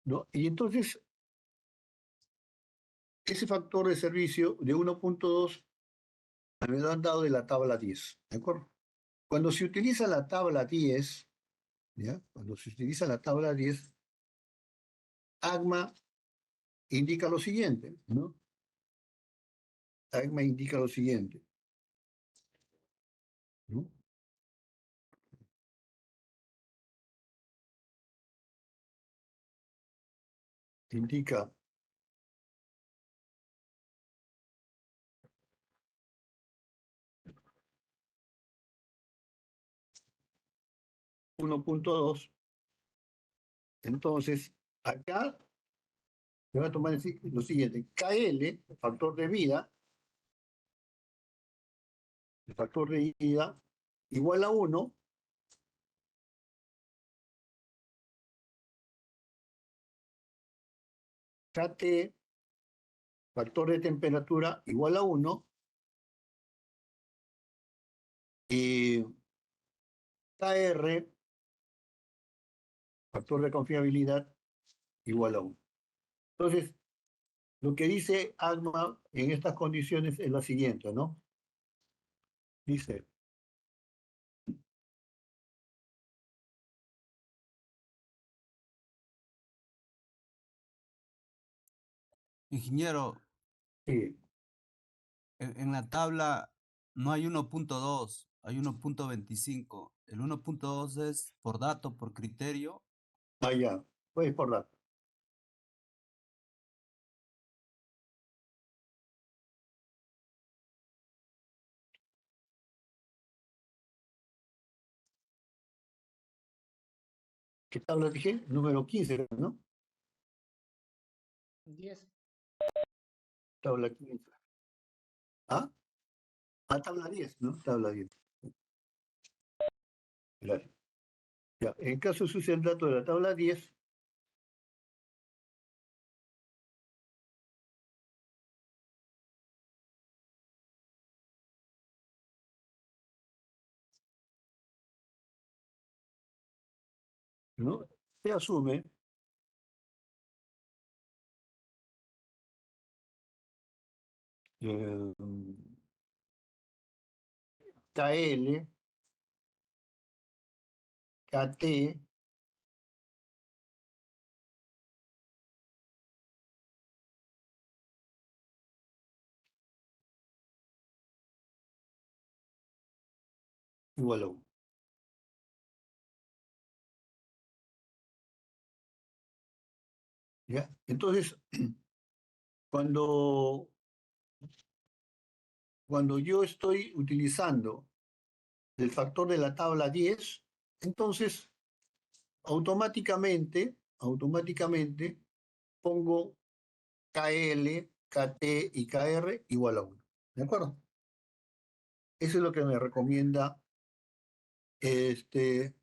¿No? Y entonces, ese factor de servicio de 1.2 me lo han dado de la tabla 10, ¿de acuerdo? Cuando se utiliza la tabla 10, ¿ya? Cuando se utiliza la tabla 10, ACMA indica lo siguiente, ¿no? ACMA indica lo siguiente, ¿no? Indica 1.2. Entonces, acá se va a tomar lo siguiente, KL, factor de vida, el factor de vida igual a 1, KT, factor de temperatura igual a 1, y KR factor de confiabilidad igual a 1. Entonces, lo que dice ACMA en estas condiciones es la siguiente, ¿no? Dice, Ingeniero, sí, en la tabla no hay 1.2, hay 1.25. El 1.2 es por dato, por criterio. allá, pues por dato. ¿Qué tabla dije? Número 15, ¿no? 10. Tabla 15. ¿Ah? Ah, tabla 10, ¿no? Tabla 10. Gracias. Ya, en caso se use el dato de la tabla 10, ¿no? Se asume eh, KL, KT, igual a 1. ¿Ya? Entonces, cuando, cuando yo estoy utilizando el factor de la tabla 10, entonces automáticamente pongo KL, KT y KR igual a 1. ¿De acuerdo? Eso es lo que me recomienda este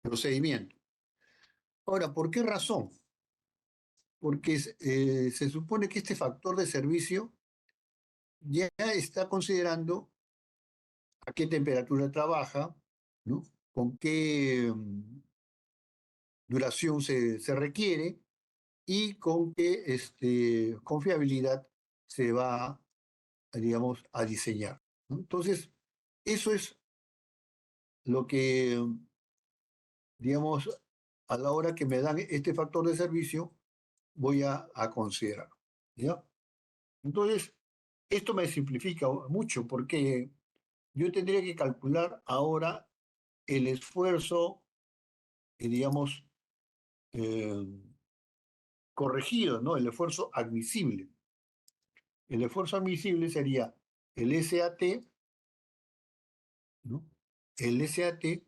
procedimiento. Ahora, ¿por qué razón? Porque se supone que este factor de servicio ya está considerando a qué temperatura trabaja, ¿no? Con qué duración se requiere y con qué confiabilidad se va, digamos, a diseñar, ¿no? Entonces, eso es lo que, digamos, a la hora que me dan este factor de servicio, voy a considerar, ¿ya? Entonces, esto me simplifica mucho porque yo tendría que calcular ahora el esfuerzo, digamos, eh, corregido, ¿no? El esfuerzo admisible. El esfuerzo admisible sería el SAT, ¿no? El SAT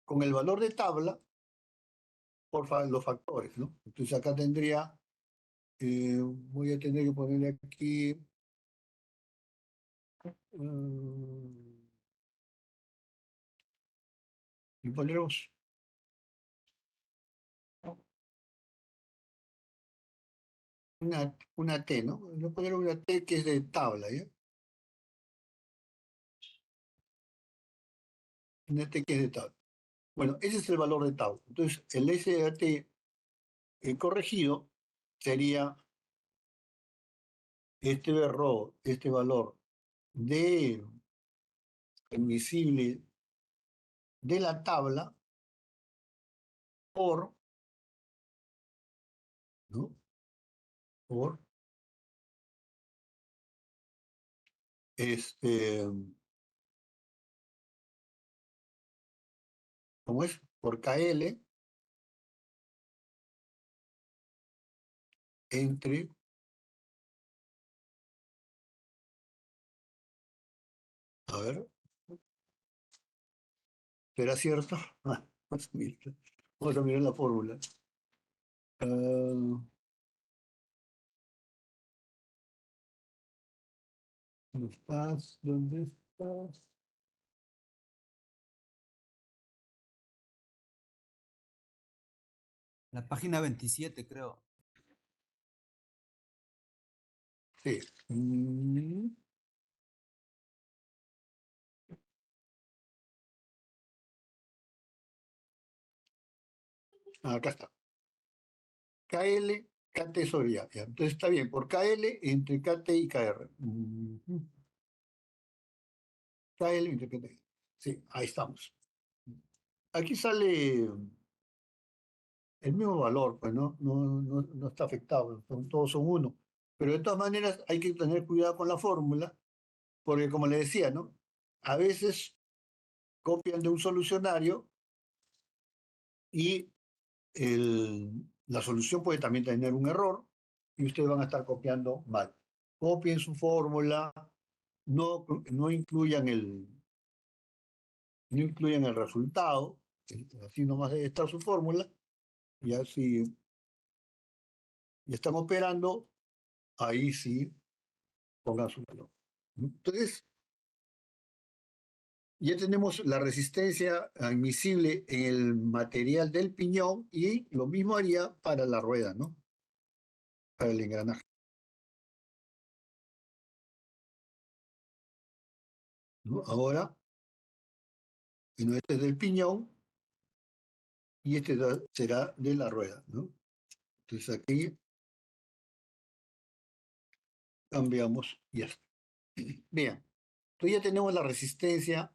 con el valor de tabla por los factores, ¿no? Entonces acá tendría, voy a tener que ponerle aquí y ponemos una T, ¿no? Voy a poner una T que es de tabla, ¿ya? Una T que es de tabla. Bueno, ese es el valor de tabla. Entonces, el SAT corregido sería este valor de admisible de la tabla por, ¿no? Por ¿cómo es? Por KL entre, a ver, ¿será cierto? Vamos a mirar la fórmula. Ah, ¿dónde estás? ¿Dónde estás? La página 27, creo. Sí. Acá está. KL, KT sobre ya. Ya. Entonces está bien, por KL entre KT y KR. KL entre KT. Sí, ahí estamos. Aquí sale el mismo valor, pues no está afectado, todos son uno. Pero de todas maneras hay que tener cuidado con la fórmula, porque como le decía, ¿no? A veces copian de un solucionario y la solución puede también tener un error y ustedes van a estar copiando mal. Copien su fórmula, no incluyan no incluyan el resultado, así nomás debe estar su fórmula, y así y están operando, ahí sí pongan su valor. Entonces, ya tenemos la resistencia admisible en el material del piñón y lo mismo haría para la rueda, ¿no? Para el engranaje. ¿No? Ahora, bueno, este es del piñón y este será de la rueda, ¿no? Entonces aquí cambiamos y ya está. Bien, entonces ya tenemos la resistencia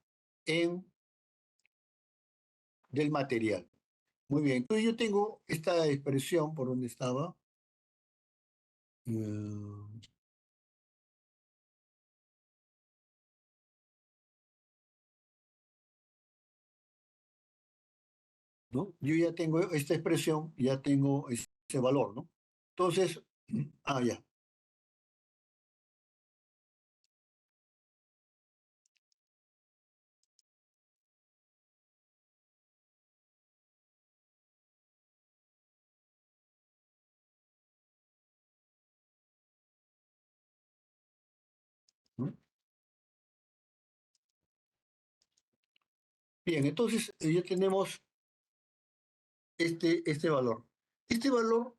del material. Muy bien, entonces yo tengo esta expresión por donde estaba. Eh, ¿no? Yo ya tengo esta expresión, ya tengo ese valor, ¿no? Entonces, ya. ¿No? Bien, entonces ya tenemos este valor. Este valor,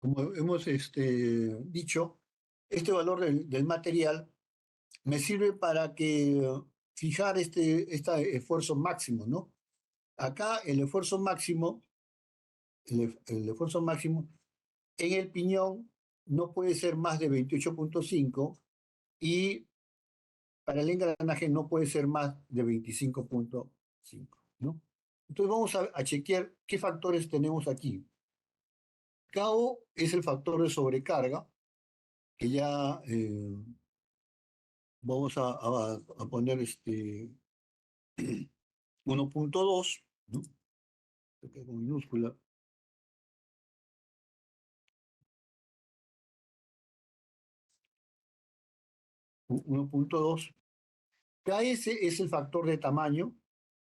como hemos dicho, este valor del material me sirve para fijar este esfuerzo máximo, ¿no? Acá el esfuerzo máximo, el esfuerzo máximo en el piñón no puede ser más de 28,5 y para el engranaje no puede ser más de 25,5, ¿no? Entonces vamos a chequear qué factores tenemos aquí. KO es el factor de sobrecarga, que ya vamos a poner 1,2, ¿no? Con minúscula. 1,2. KS es el factor de tamaño.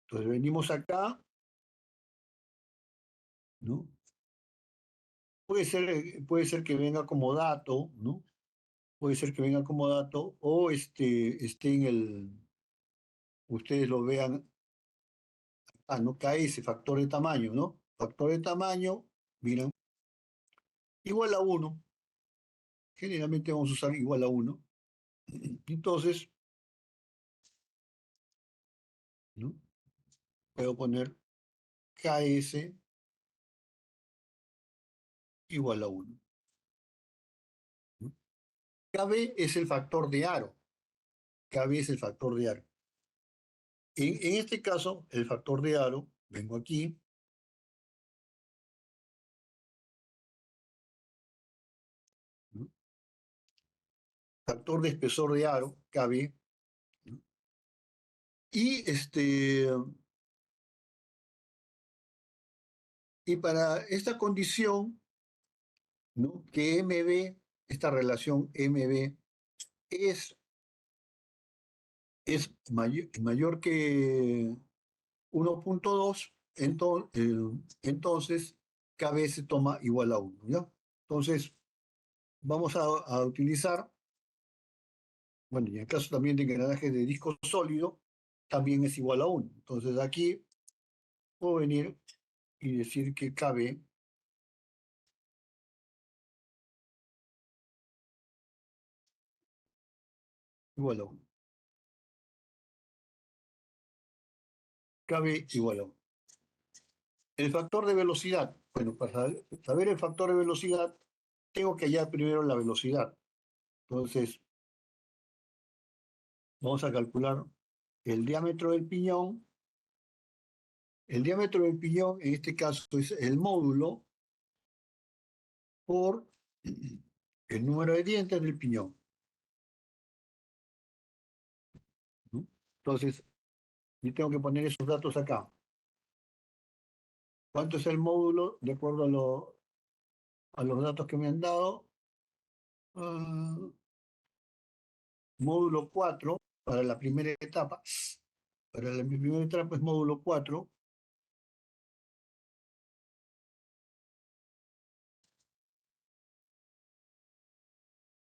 Entonces venimos acá, ¿no? Puede ser que venga como dato, ¿no? Puede ser que venga como dato o esté ustedes lo vean, no cae ese factor de tamaño, ¿no? Factor de tamaño, miren, igual a 1. Generalmente vamos a usar igual a 1. Entonces, ¿no? Puedo poner KS igual a 1. ¿No? KB es el factor de aro. KB es el factor de aro. En este caso, el factor de aro, vengo aquí, ¿no? Factor de espesor de aro, KB, ¿no? Y y para esta condición, ¿no? Que MB, esta relación MB es mayor que 1,2, entonces KB se toma igual a 1, ¿ya? Entonces, vamos a utilizar, bueno, y en el caso también de engranaje de disco sólido, también es igual a 1. Entonces, aquí puedo venir y decir que KB igual a 1. KB igual a 1. El factor de velocidad. Bueno, para saber el factor de velocidad, tengo que hallar primero la velocidad. Entonces, vamos a calcular el diámetro del piñón. El diámetro del piñón, en este caso, es el módulo por el número de dientes del piñón, ¿no? Entonces, yo tengo que poner esos datos acá. ¿Cuánto es el módulo? De acuerdo a los datos que me han dado. Ah, módulo 4 para la primera etapa. Para la primera etapa es módulo 4.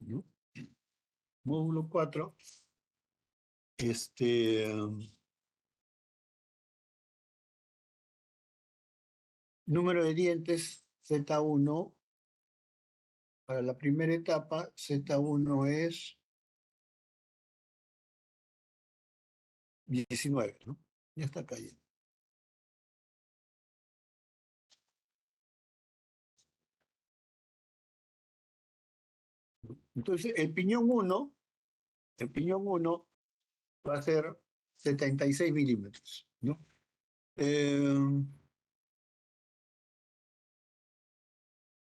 ¿No? Módulo 4. Número de dientes Z1 para la primera etapa. Z1 es 19, ¿no? Ya está cayendo. Entonces, el piñón 1 va a ser 76 milímetros, ¿no?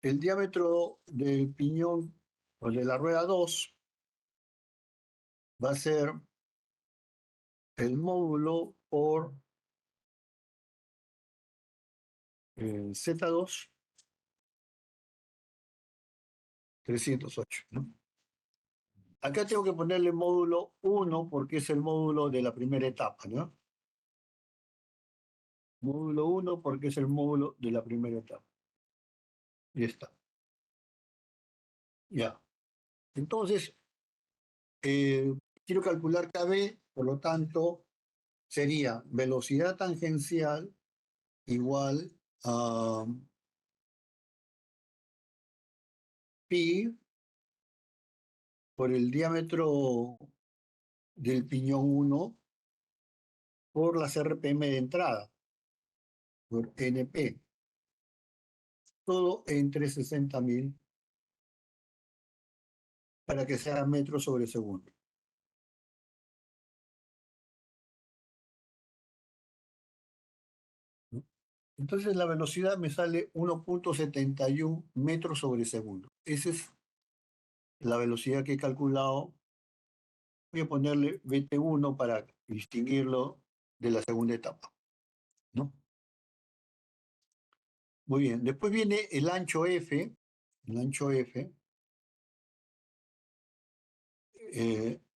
El diámetro del piñón o de la rueda 2 va a ser el módulo por Z2 308, ¿no? Acá tengo que ponerle módulo 1 porque es el módulo de la primera etapa, ¿no? Módulo 1 porque es el módulo de la primera etapa. Y está. Ya. Entonces, quiero calcular KB, por lo tanto, sería velocidad tangencial igual a pi por el diámetro del piñón 1 por las RPM de entrada, por NP. Todo entre 60.000 para que sea metros sobre segundo. ¿No? Entonces la velocidad me sale 1.71 metros sobre segundo. Esa es la velocidad que he calculado. Voy a ponerle VT1 para distinguirlo de la segunda etapa, ¿no? Muy bien. Después viene el ancho F. El ancho F.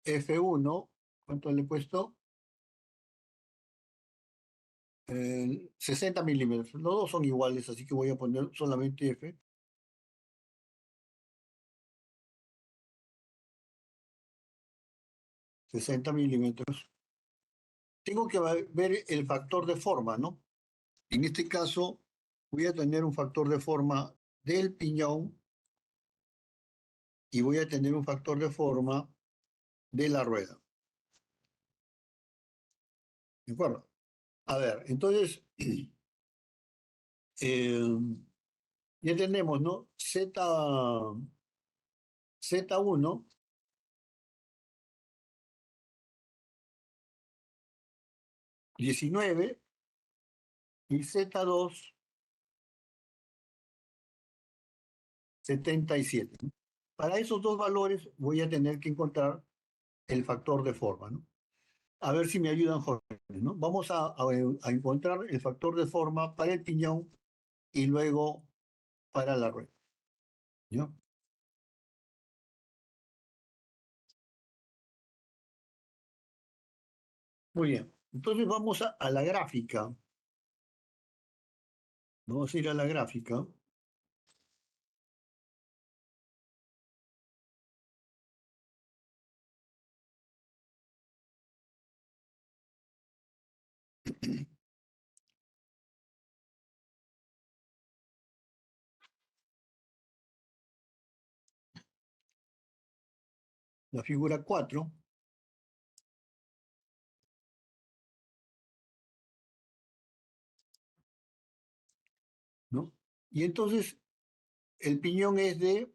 F1. ¿Cuánto le he puesto? 60 milímetros. Los dos son iguales, así que voy a poner solamente F. 60 milímetros. Tengo que ver el factor de forma, ¿no? En este caso, voy a tener un factor de forma del piñón y voy a tener un factor de forma de la rueda. ¿De acuerdo? A ver, entonces, ya tenemos, ¿no? Z1 19 y Z2 77. ¿No? Para esos dos valores voy a tener que encontrar el factor de forma, ¿no? A ver si me ayudan, Jorge, ¿no? Vamos a encontrar el factor de forma para el piñón y luego para la rueda, ¿no? Muy bien. Entonces vamos a la gráfica. Vamos a ir a la gráfica. La figura 4. ¿no? Y entonces el piñón es de...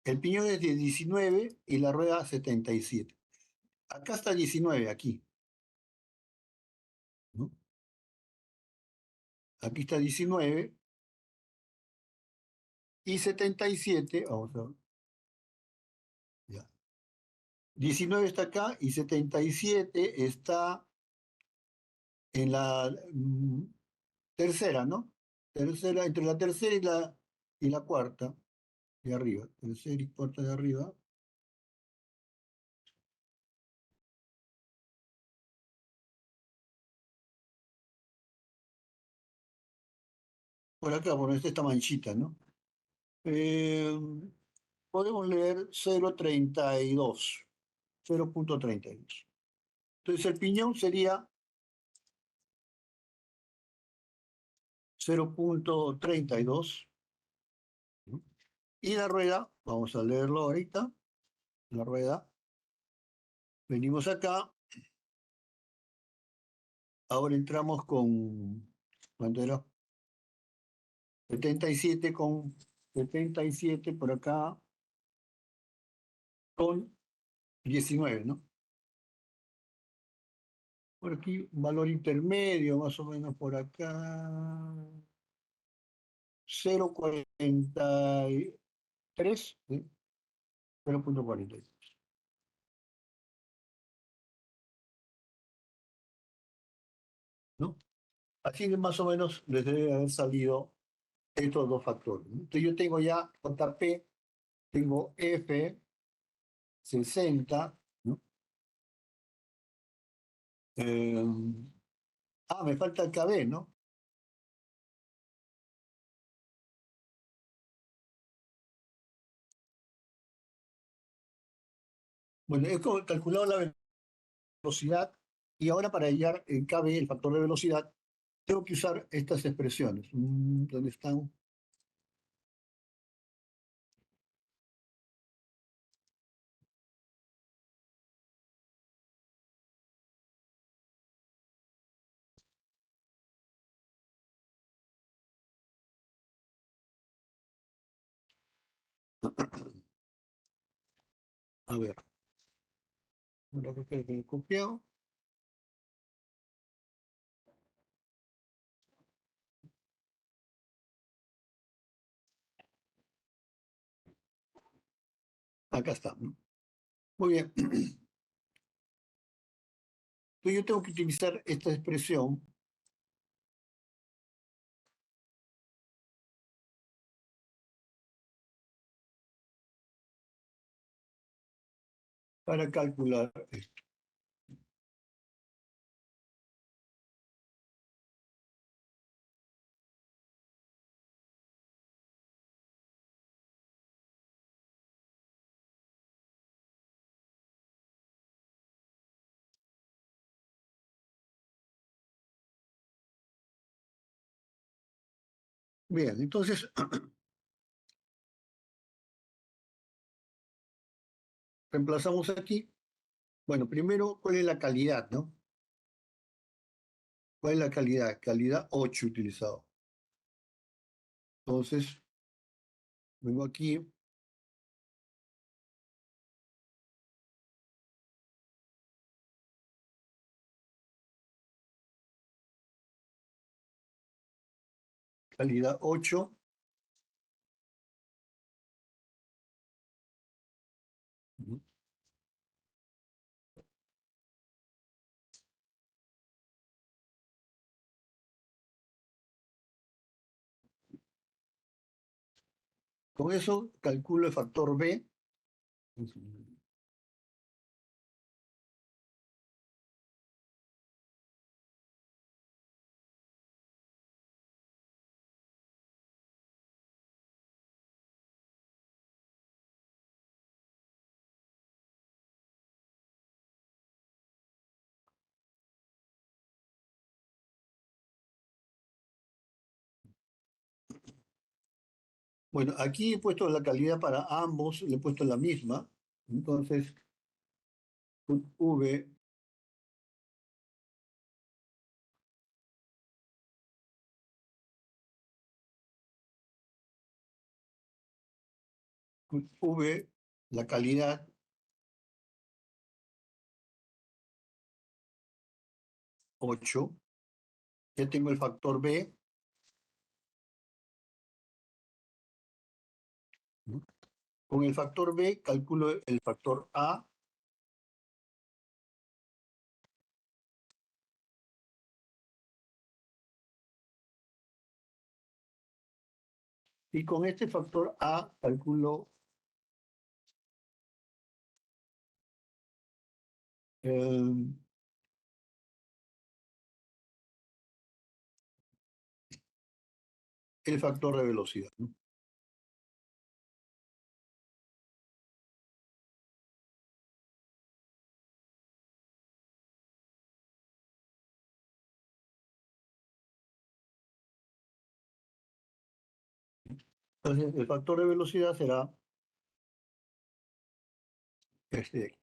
El piñón es de 19 y la rueda 77. Acá está 19, aquí, ¿no? Aquí está 19 y 77, vamos a ver, ya. 19 está acá y 77 está en la tercera, ¿no? Tercera, entre la tercera y la cuarta de arriba. Tercera y cuarta de arriba. Por acá, por esta manchita, ¿no? Eh, Podemos leer 0.32. 0.32. Entonces el piñón sería 0.32, ¿no? Y la rueda, vamos a leerlo ahorita, la rueda, venimos acá, ahora entramos con, ¿cuánto era? 77 con 77 por acá, con 19, ¿no? Por aquí, un valor intermedio, más o menos por acá, 0.43, ¿sí? 0.43. ¿No? Así que más o menos les debe haber salido estos dos factores, ¿no? Entonces yo tengo ya JP, tengo F 60, ¿no? Eh, Me falta el KB, ¿no? Bueno, he calculado la velocidad y ahora para hallar el KB, el factor de velocidad, tengo que usar estas expresiones. ¿Dónde están? A ver, lo que he copiado. Acá está, ¿no? Muy bien. Entonces yo tengo que utilizar esta expresión para calcular esto. Bien, entonces reemplazamos aquí. Bueno, primero, ¿cuál es la calidad, no? ¿Cuál es la calidad? Calidad 8 utilizado. Entonces, vengo aquí, calidad 8. Con eso calculo el factor B. Bueno, aquí he puesto la calidad para ambos, le he puesto la misma. Entonces, V V, la calidad, ocho. Ya tengo el factor B. ¿No? Con el factor B calculo el factor A. Y con este factor A calculo el factor de velocidad, ¿no? Entonces, el factor de velocidad será este de aquí.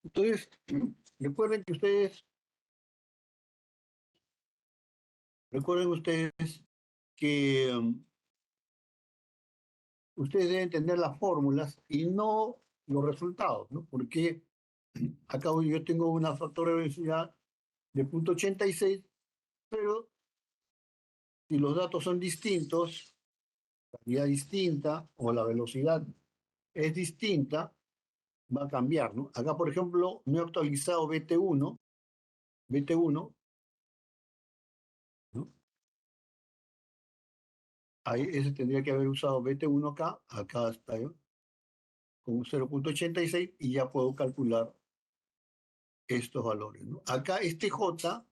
Entonces, recuerden ustedes que ustedes deben entender las fórmulas y no los resultados, ¿no? Porque acá yo tengo una factor de velocidad de 0.86, pero si los datos son distintos, la calidad distinta o la velocidad es distinta, va a cambiar, ¿no? Acá, por ejemplo, no he actualizado BT1, ¿no? Ahí ese tendría que haber usado BT1 acá está yo, con 0.86 y ya puedo calcular estos valores, ¿no? Acá este J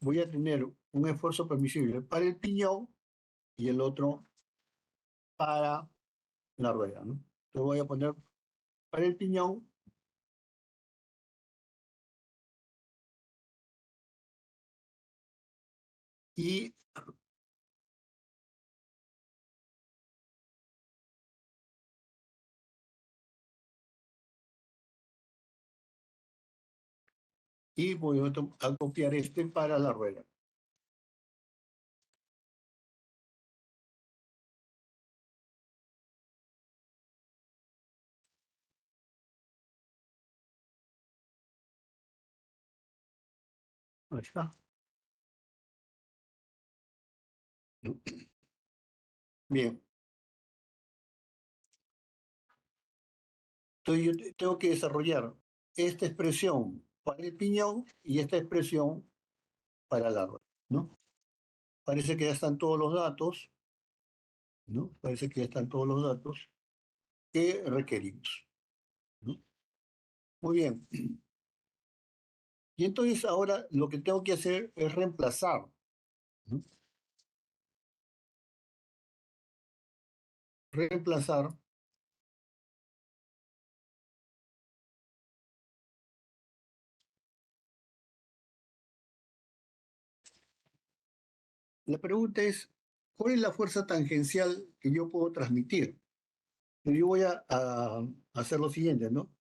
voy a tener un esfuerzo permisible para el piñón y el otro para la rueda, ¿no? Entonces voy a poner para el piñón y voy a copiar este para la rueda. Ahí está. Bien. Entonces yo tengo que desarrollar esta expresión para el piñón y esta expresión para la rueda, ¿no? Parece que ya están todos los datos, ¿no? Parece que ya están todos los datos que requerimos, ¿no? Muy bien. Y entonces ahora lo que tengo que hacer es reemplazar, ¿no? Reemplazar la pregunta es, ¿cuál es la fuerza tangencial que yo puedo transmitir? Yo voy a hacer lo siguiente, ¿no?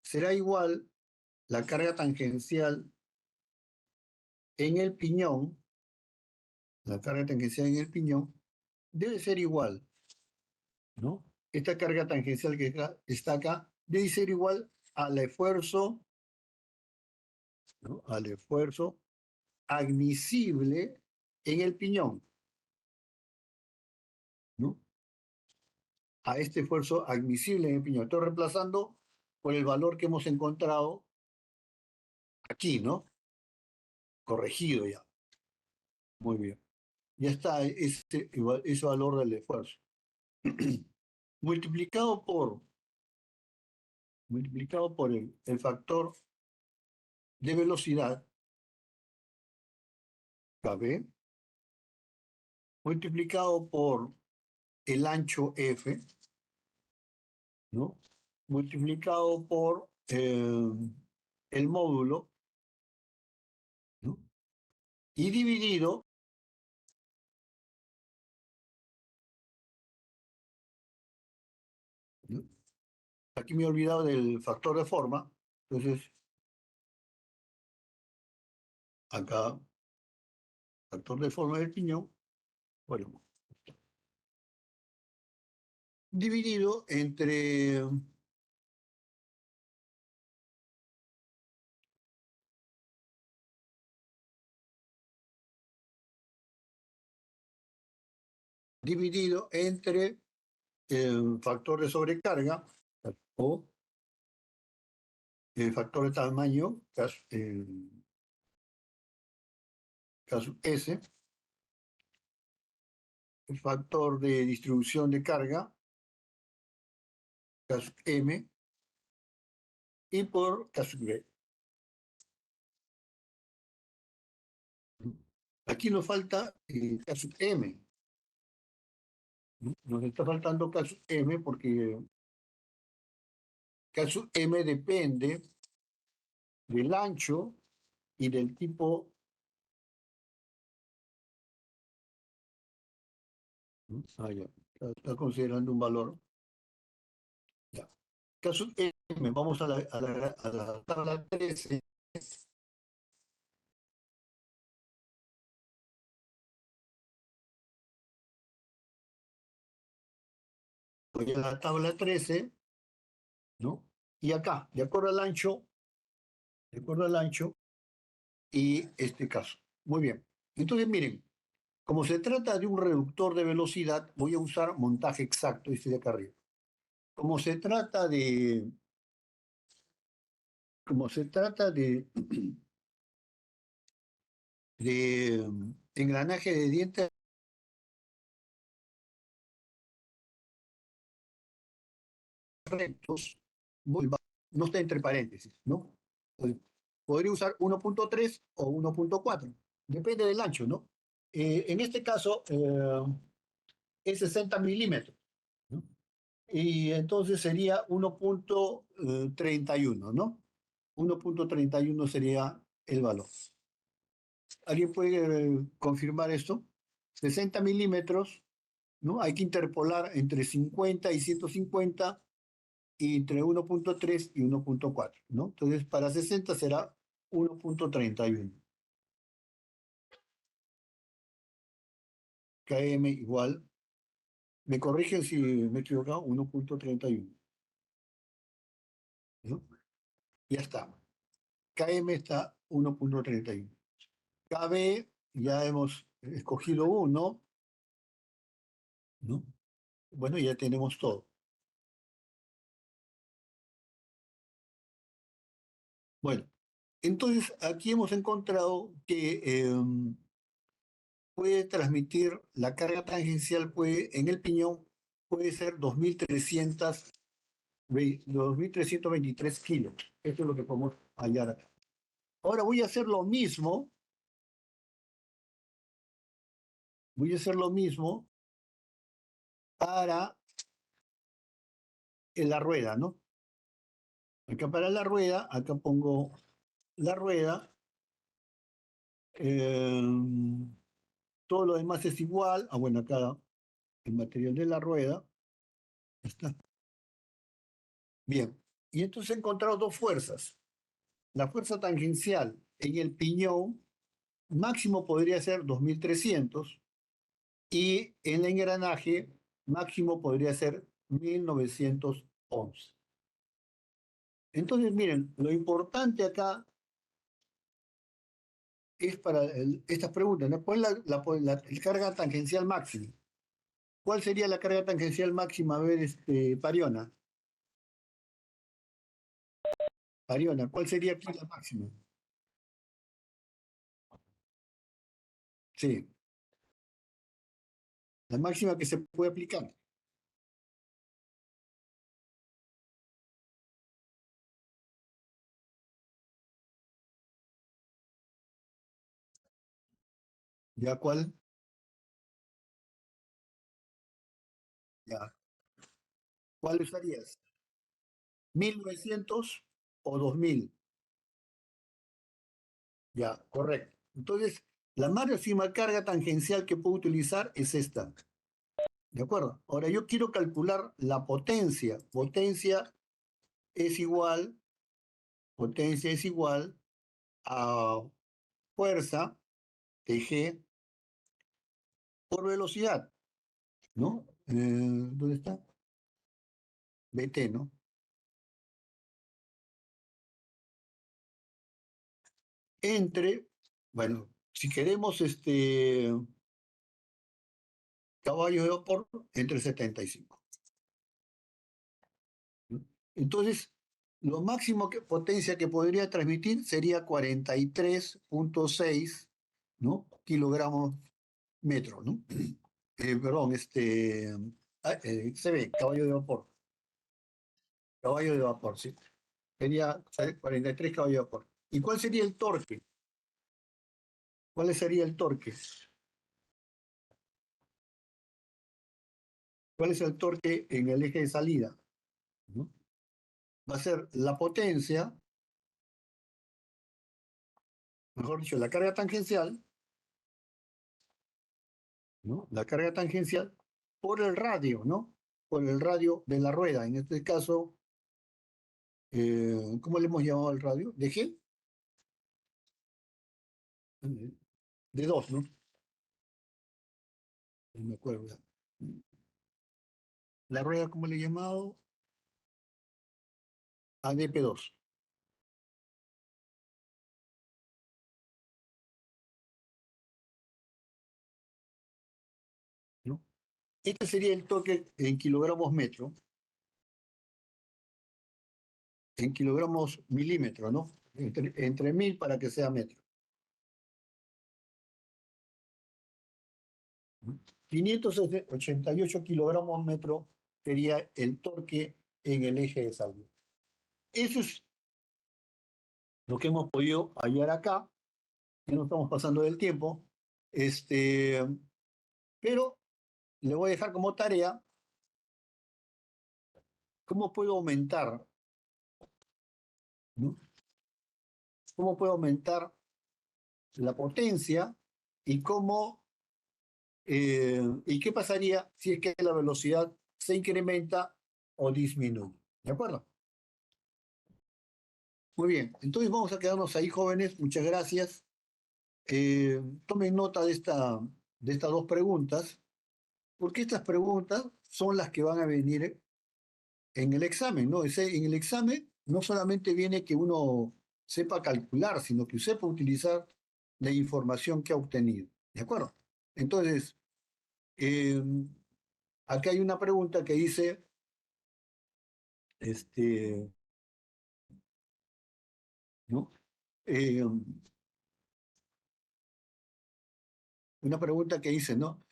Será igual la carga tangencial en el piñón, la carga tangencial en el piñón, debe ser igual, ¿no? Esta carga tangencial que está acá debe ser igual al esfuerzo, ¿no? Al esfuerzo admisible en el piñón, ¿no? A este esfuerzo admisible en el piñón. Estoy reemplazando por el valor que hemos encontrado aquí, ¿no? Corregido ya. Muy bien. Ya está ese valor del esfuerzo. multiplicado por, multiplicado por el factor de velocidad, KB, multiplicado por el ancho F, ¿no? Multiplicado por el módulo, ¿no? y dividido ¿no? Aquí me he olvidado del factor de forma, entonces acá, factor de forma del piñón, bueno, dividido entre el factor de sobrecarga o el factor de tamaño, caso S, el factor de distribución de carga, caso M, y por caso B. Aquí nos falta el caso M. ¿No? Nos está faltando caso M porque caso M depende del ancho y del tipo. ¿No? Ya. Está considerando un valor. Ya. Caso M, vamos a la tabla 13. Voy a la tabla 13, ¿no? Y acá, de acuerdo al ancho y este caso. Muy bien. Entonces, miren, como se trata de un reductor de velocidad, voy a usar montaje exacto, este de acá arriba. Como se trata de, como se trata de engranaje de dientes rectos, no está entre paréntesis, ¿no? Podría usar 1.3 o 1.4, depende del ancho, ¿no? En este caso es 60 milímetros, ¿no? Y entonces sería 1.31, ¿no? 1.31 sería el valor. ¿Alguien puede confirmar esto? 60 milímetros, ¿no? Hay que interpolar entre 50 y 150 y entre 1.3 y 1.4, ¿no? Entonces, para 60 será 1.31. KM igual, me corrigen si me he equivocado, 1.31, ¿no? Ya está. KM está 1.31. KB ya hemos escogido uno, ¿no? Bueno, ya tenemos todo. Bueno, entonces aquí hemos encontrado que puede transmitir la carga tangencial, en el piñón puede ser 2.323 kilos. Esto es lo que podemos hallar acá. Ahora voy a hacer lo mismo para la rueda, ¿no? Acá para la rueda, acá pongo la rueda. Todo lo demás es igual. Bueno, acá el material de la rueda. Está. Bien. Y entonces he encontrado dos fuerzas. La fuerza tangencial en el piñón máximo podría ser 2.300 y en el engranaje máximo podría ser 1.911. Entonces, miren, lo importante acá es para estas preguntas, ¿no? ¿Cuál es la carga tangencial máxima? ¿Cuál sería la carga tangencial máxima? A ver, Pariona. Pariona, ¿cuál sería aquí la máxima? Sí, la máxima que se puede aplicar. ¿Ya cuál? Ya. ¿Cuál usarías? ¿1.900 o 2.000? Ya, correcto. Entonces, La máxima carga tangencial que puedo utilizar es esta. ¿De acuerdo? Ahora yo quiero calcular la potencia. Es igual, potencia es igual a fuerza de G por velocidad, ¿no? ¿Dónde está? BT, ¿no? Entre, bueno, si queremos caballos de vapor, entre 75. ¿No? Entonces, lo máximo que potencia que podría transmitir sería 43.6, ¿no? Kilogramos metro, ¿no? Perdón, CB, caballo de vapor. Caballo de vapor, sí. Sería 43 caballos de vapor. ¿Y cuál sería el torque? ¿Cuál sería el torque? ¿Cuál es el torque en el eje de salida? ¿No? Va a ser la potencia, mejor dicho, la carga tangencial, ¿no? La carga tangencial por el radio, ¿no? Por el radio de la rueda. En este caso, ¿cómo le hemos llamado al radio? ¿De G? De 2, ¿no? No me acuerdo ya. La rueda, ¿cómo le he llamado? ADP2. ¿No? Este sería el torque en kilogramos metro, en kilogramos milímetro, ¿no? Entre 1000 para que sea metro. 588 kilogramos metro sería el torque en el eje de salida. Eso es lo que hemos podido hallar acá. Ya no estamos pasando del tiempo. Pero le voy a dejar como tarea cómo puedo aumentar, ¿no? Cómo puedo aumentar la potencia y y qué pasaría si es que la velocidad se incrementa o disminuye. ¿De acuerdo? Muy bien, entonces vamos a quedarnos ahí, jóvenes. Muchas gracias. Tomen nota de estas dos preguntas, porque estas preguntas son las que van a venir en el examen, ¿no? En el examen no solamente viene que uno sepa calcular, sino que sepa utilizar la información que ha obtenido. ¿De acuerdo? Entonces, acá hay una pregunta que dice, ¿no? Una pregunta que dice, ¿no?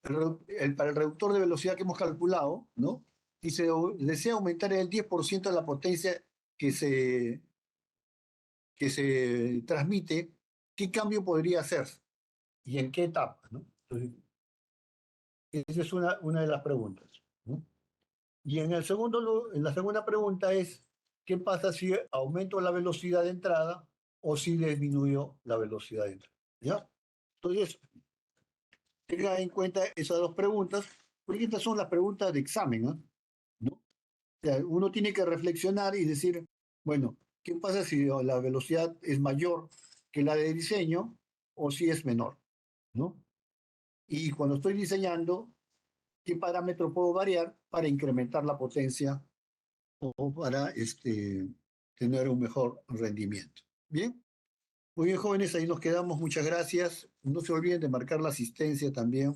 Para el reductor de velocidad que hemos calculado, ¿no? Dice, desea aumentar el 10% de la potencia que se transmite, ¿qué cambio podría hacerse? ¿Y en qué etapa? ¿No? Entonces, esa es una de las preguntas, ¿no? Y en la segunda pregunta es, ¿qué pasa si aumento la velocidad de entrada o si disminuyo la velocidad de entrada? ¿Ya? Entonces, tenga en cuenta esas dos preguntas, porque estas son las preguntas de examen, ¿no? O sea, uno tiene que reflexionar y decir, bueno, ¿qué pasa si la velocidad es mayor que la de diseño o si es menor, ¿no? Y cuando estoy diseñando, ¿qué parámetro puedo variar para incrementar la potencia o para tener un mejor rendimiento? Bien, muy bien, jóvenes, ahí nos quedamos. Muchas gracias. No se olviden de marcar la asistencia también